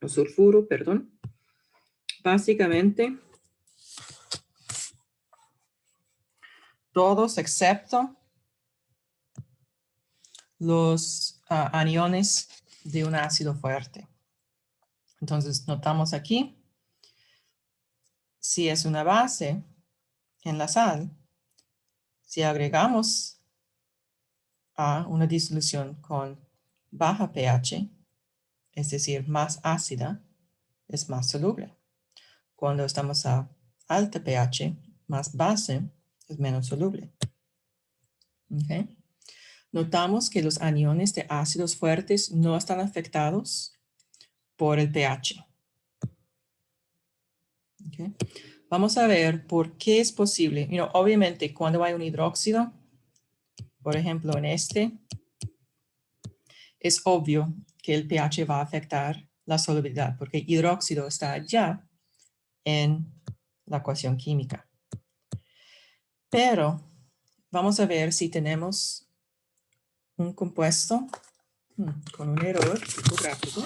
o sulfuro, perdón. Básicamente, todos excepto los aniones de un ácido fuerte. Entonces, notamos aquí, si es una base en la sal, si agregamos a una disolución con baja pH, es decir, más ácida, es más soluble. Cuando estamos a alta pH, más base, es menos soluble. ¿Okay? Notamos que los aniones de ácidos fuertes no están afectados por el pH. ¿Okay? Vamos a ver por qué es posible. Obviamente, cuando hay un hidróxido, por ejemplo, en este, es obvio que el pH va a afectar la solubilidad, porque hidróxido está allá en la ecuación química. Pero vamos a ver si tenemos un compuesto con un error tipográfico.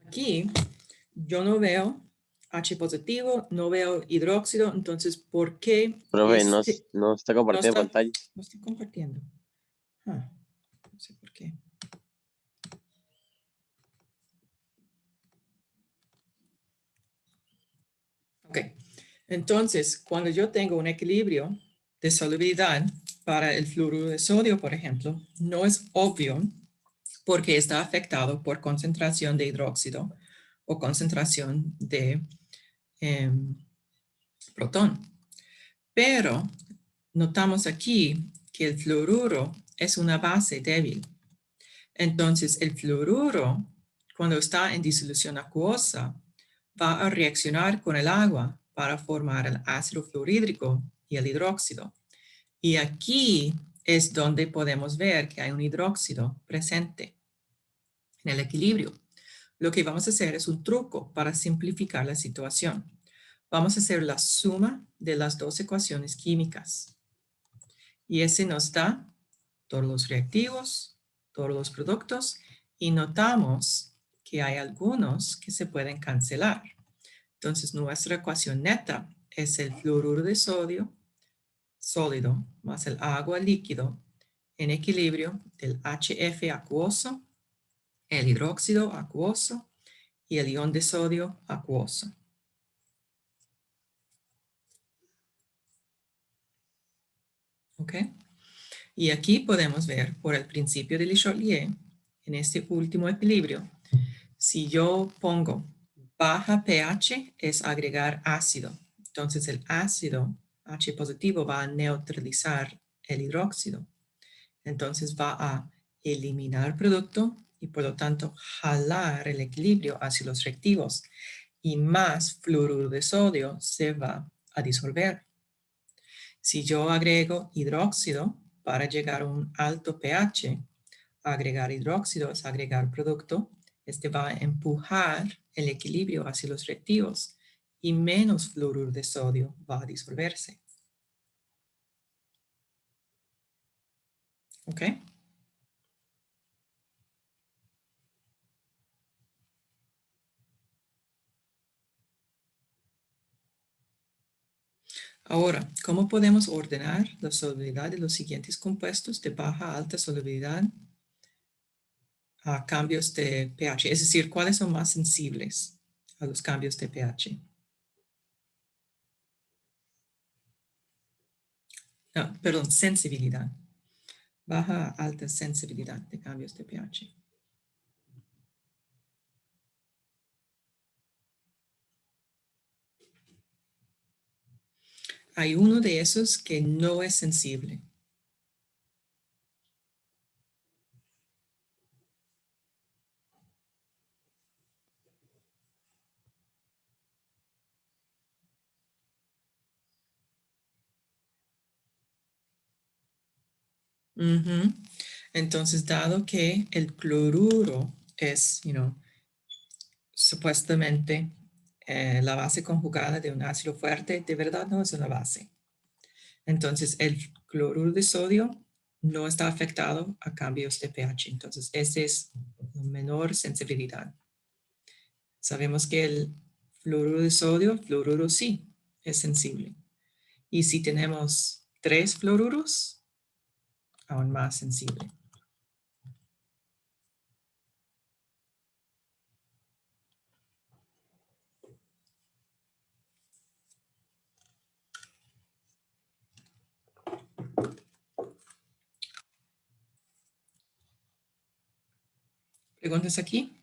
Aquí yo no veo H positivo, no veo hidróxido, entonces, ¿por qué Profe, no está compartiendo pantalla. No estoy compartiendo? No sé por qué. Ok, entonces cuando yo tengo un equilibrio de solubilidad para el fluoruro de sodio, por ejemplo, no es obvio porque está afectado por concentración de hidróxido o concentración de protón. Pero notamos aquí que el fluoruro es una base débil. Entonces, el fluoruro, cuando está en disolución acuosa, va a reaccionar con el agua para formar el ácido fluorhídrico y el hidróxido. Y aquí es donde podemos ver que hay un hidróxido presente en el equilibrio. Lo que vamos a hacer es un truco para simplificar la situación. Vamos a hacer la suma de las dos ecuaciones químicas. Y ese nos da todos los reactivos, todos los productos, y notamos que hay algunos que se pueden cancelar. Entonces, nuestra ecuación neta es el fluoruro de sodio sólido más el agua líquido en equilibrio del HF acuoso, el hidróxido acuoso y el ion de sodio acuoso. ¿Ok? Y aquí podemos ver por el principio de Le Chatelier, en este último equilibrio, si yo pongo baja pH es agregar ácido. Entonces el ácido H positivo va a neutralizar el hidróxido. Entonces va a eliminar producto y por lo tanto jalar el equilibrio hacia los reactivos y más fluoruro de sodio se va a disolver. Si yo agrego hidróxido para llegar a un alto pH, agregar hidróxido es agregar producto, este va a empujar el equilibrio hacia los reactivos y menos fluoruro de sodio va a disolverse. ¿Ok? Ahora, ¿cómo podemos ordenar la solubilidad de los siguientes compuestos de baja a alta solubilidad a cambios de pH? Es decir, ¿cuáles son más sensibles a los cambios de pH? No, perdón, sensibilidad. Baja a alta sensibilidad de cambios de pH. Hay uno de esos que no es sensible. Ujú. Entonces, dado que el cloruro es, supuestamente la base conjugada de un ácido fuerte, de verdad no es una base. Entonces, el cloruro de sodio no está afectado a cambios de pH. Entonces, esa es la menor sensibilidad. Sabemos que el fluoruro de sodio, fluoruro sí, es sensible. Y si tenemos 3 fluoruros, aún más sensible. ¿Preguntas aquí?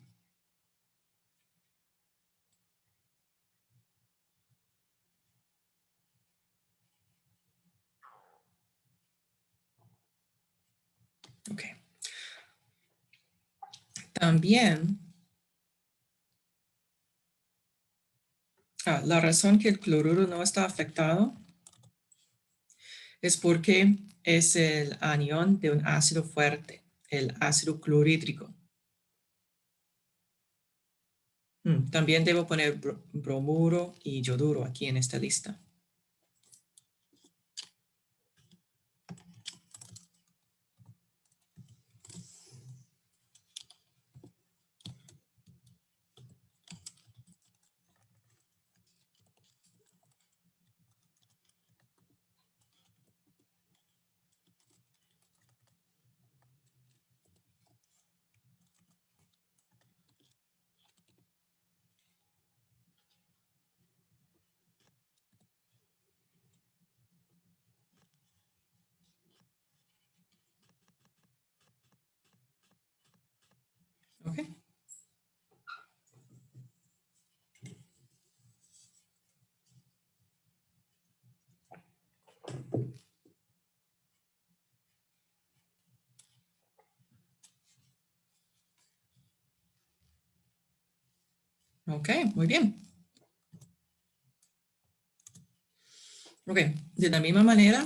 Ok. También, la razón que el cloruro no está afectado es porque es el anión de un ácido fuerte, el ácido clorhídrico. También debo poner bromuro y yoduro aquí en esta lista. Ok, muy bien. Ok, de la misma manera,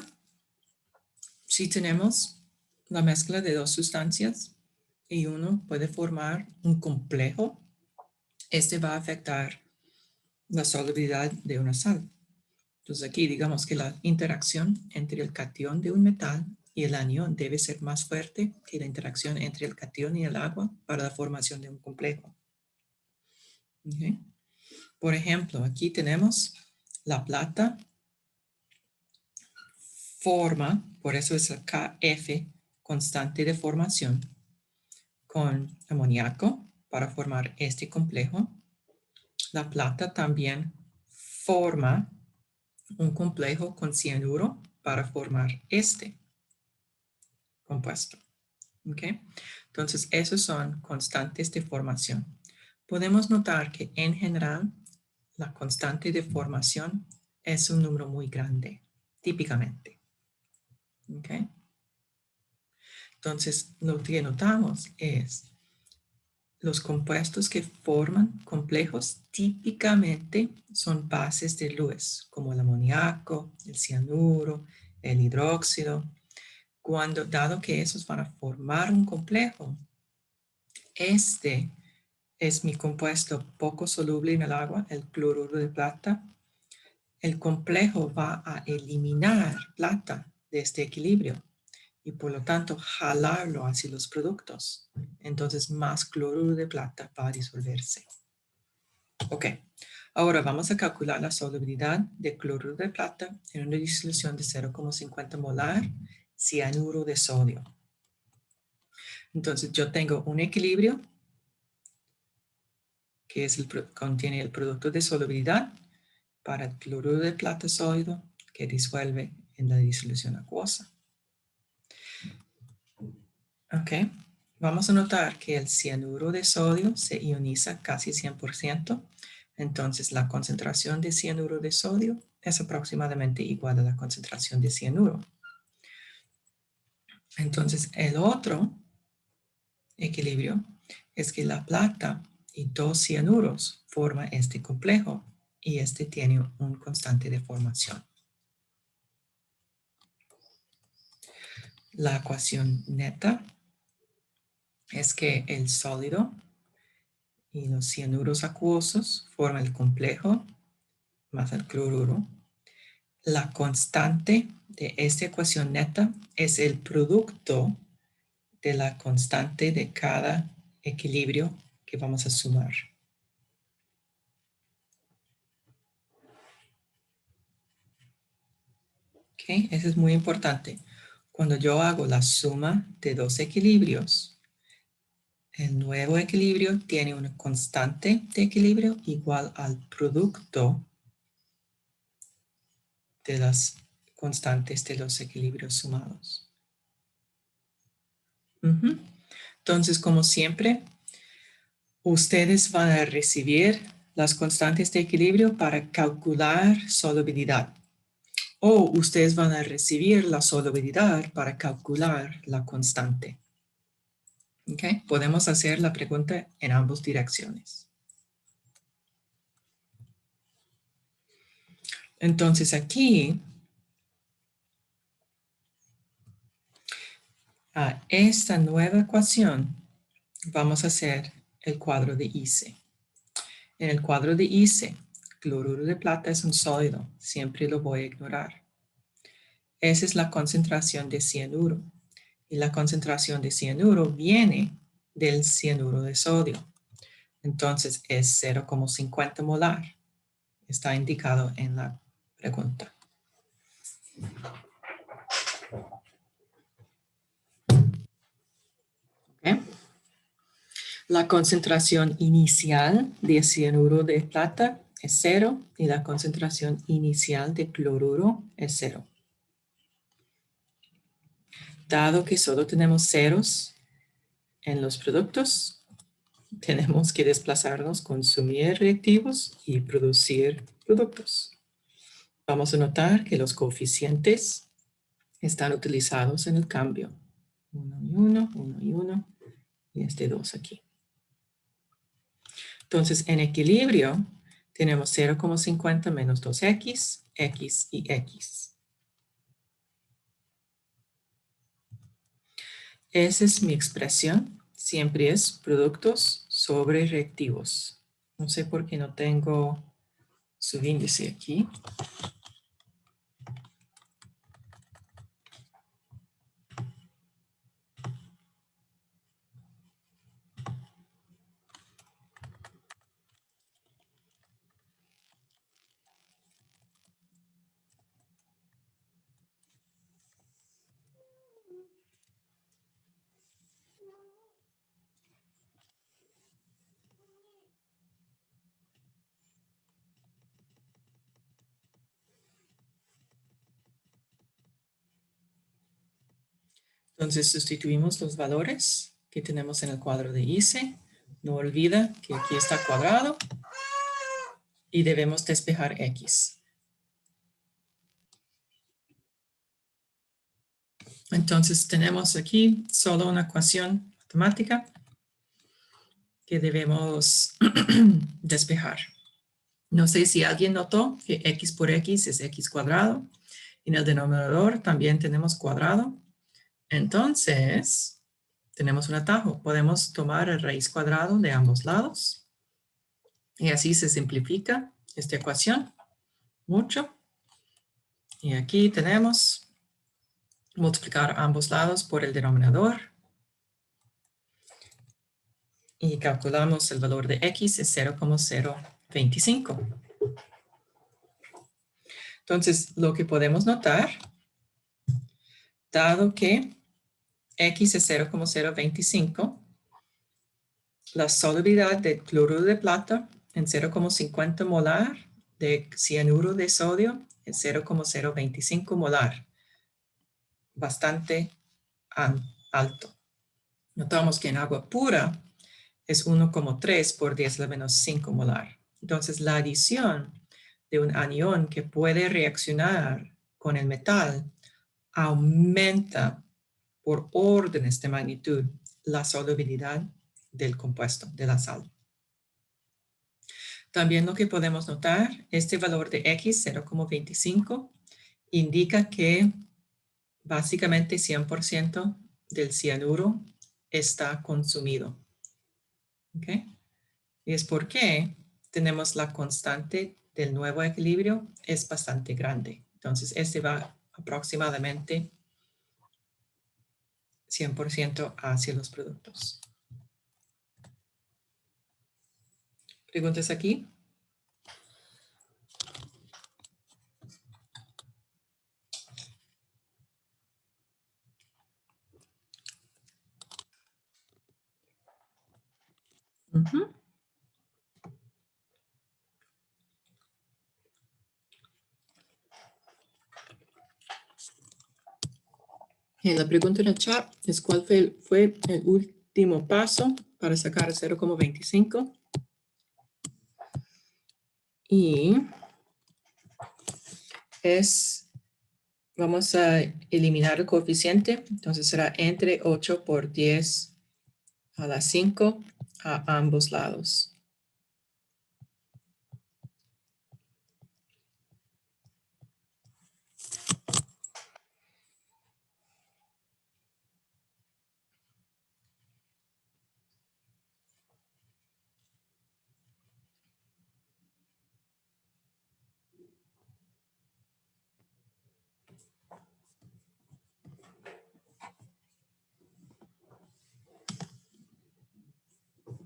si tenemos la mezcla de dos sustancias y uno puede formar un complejo, este va a afectar la solubilidad de una sal. Entonces aquí digamos que la interacción entre el cation de un metal y el anión debe ser más fuerte que la interacción entre el cation y el agua para la formación de un complejo. Okay. Por ejemplo, aquí tenemos la plata forma, por eso es el KF, constante de formación, con amoníaco para formar este complejo. La plata también forma un complejo con cianuro para formar este compuesto. ¿Okay? Entonces, esos son constantes de formación. Podemos notar que en general la constante de formación es un número muy grande, típicamente. ¿Okay? Entonces, lo que notamos es los compuestos que forman complejos típicamente son bases de Lewis, como el amoníaco, el cianuro, el hidróxido. Dado que esos van a formar un complejo, este es mi compuesto poco soluble en el agua, el cloruro de plata. El complejo va a eliminar plata de este equilibrio y por lo tanto jalarlo hacia los productos. Entonces más cloruro de plata va a disolverse. Ok, ahora vamos a calcular la solubilidad de cloruro de plata en una disolución de 0,50 molar cianuro de sodio. Entonces yo tengo un equilibrio que contiene el producto de solubilidad para el cloruro de plata sólido que disuelve en la disolución acuosa. Ok, vamos a notar que el cianuro de sodio se ioniza casi 100%, entonces la concentración de cianuro de sodio es aproximadamente igual a la concentración de cianuro. Entonces el otro equilibrio es que la plata y dos cianuros forman este complejo y este tiene un constante de formación. La ecuación neta es que el sólido y los cianuros acuosos forman el complejo más el cloruro. La constante de esta ecuación neta es el producto de la constante de cada equilibrio que vamos a sumar. Okay, eso es muy importante. Cuando yo hago la suma de dos equilibrios, el nuevo equilibrio tiene una constante de equilibrio igual al producto de las constantes de los equilibrios sumados. Entonces, como siempre, ustedes van a recibir las constantes de equilibrio para calcular solubilidad. O ustedes van a recibir la solubilidad para calcular la constante. Okay. Podemos hacer la pregunta en ambas direcciones. Entonces aquí, a esta nueva ecuación, vamos a hacer el cuadro de ICE. En el cuadro de ICE, cloruro de plata es un sólido, siempre lo voy a ignorar. Esa es la concentración de cianuro. Y la concentración de cianuro viene del cianuro de sodio. Entonces es 0,50 molar. Está indicado en la pregunta. Okay. La concentración inicial de cianuro de plata es 0 y la concentración inicial de cloruro es 0. Dado que solo tenemos ceros en los productos, tenemos que desplazarnos, consumir reactivos y producir productos. Vamos a notar que los coeficientes están utilizados en el cambio. 1 y 1, 1 y 1, y este 2 aquí. Entonces, en equilibrio, tenemos 0,50 menos 2x, x y x. Esa es mi expresión. Siempre es productos sobre reactivos. No sé por qué no tengo subíndice aquí. Entonces sustituimos los valores que tenemos en el cuadro de ICE. No olvida que aquí está cuadrado y debemos despejar X. Entonces tenemos aquí solo una ecuación matemática que debemos despejar. No sé si alguien notó que X por X es X cuadrado. En el denominador también tenemos cuadrado. Entonces, tenemos un atajo. Podemos tomar el raíz cuadrado de ambos lados. Y así se simplifica esta ecuación mucho. Y aquí tenemos multiplicar ambos lados por el denominador. Y calculamos el valor de X es 0,025. Entonces, lo que podemos notar, dado que X es 0,025, la solubilidad de cloruro de plata en 0,50 molar de cianuro de sodio es 0,025 molar, bastante alto. Notamos que en agua pura es 1,3 por 10 a la menos 5 molar. Entonces, la adición de un anión que puede reaccionar con el metal aumenta por órdenes de magnitud la solubilidad del compuesto, de la sal. También lo que podemos notar, este valor de X, 0,25, indica que básicamente 100% del cianuro está consumido. ¿Ok? Y es porque tenemos la constante del nuevo equilibrio es bastante grande. Entonces, este va aproximadamente 100% hacia los productos. ¿Preguntas aquí? Uh-huh. Y la pregunta en el chat es ¿cuál fue el último paso para sacar 0,25? Y vamos a eliminar el coeficiente, entonces será entre 8 por 10 a la 5 a ambos lados.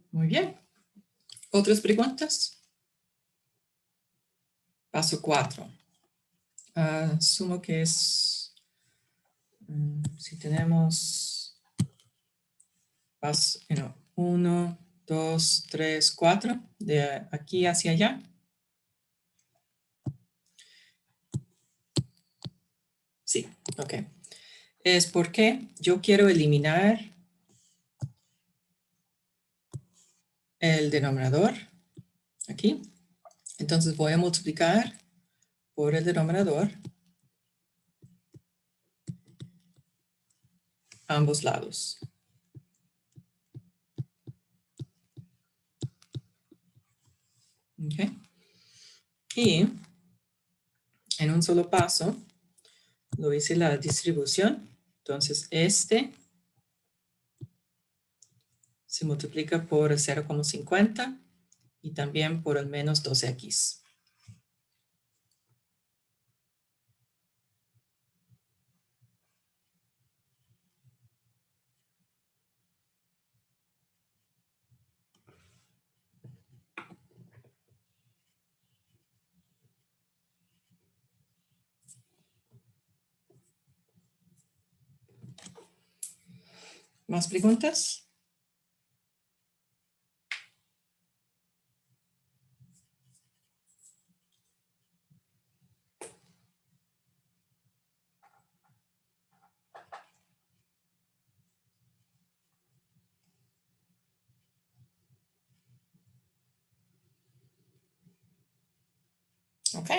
Muy bien. ¿Otras preguntas? Paso 4. Asumo que es, si tenemos paso 1, 2, 3, 4, de aquí hacia allá. Sí, ok. Es porque yo quiero eliminar el denominador aquí. Entonces voy a multiplicar por el denominador ambos lados. Y en un solo paso lo hice la distribución. Entonces este se multiplica por 0,50 y también por el menos 2x. ¿Más preguntas? Ok.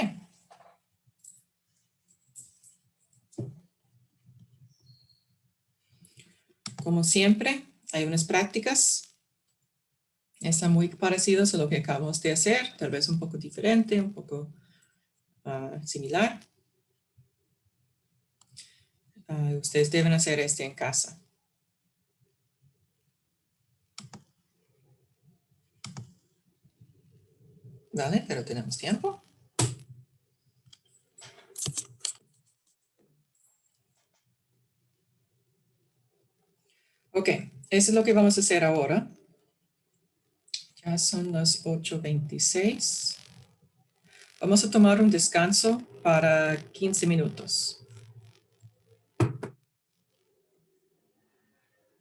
Como siempre, hay unas prácticas. Están muy parecidos a lo que acabamos de hacer, tal vez un poco diferente, un poco similar. Ustedes deben hacer este en casa. ¿Vale? Pero tenemos tiempo. Ok, eso es lo que vamos a hacer ahora. Ya son las 8:26. Vamos a tomar un descanso para 15 minutos.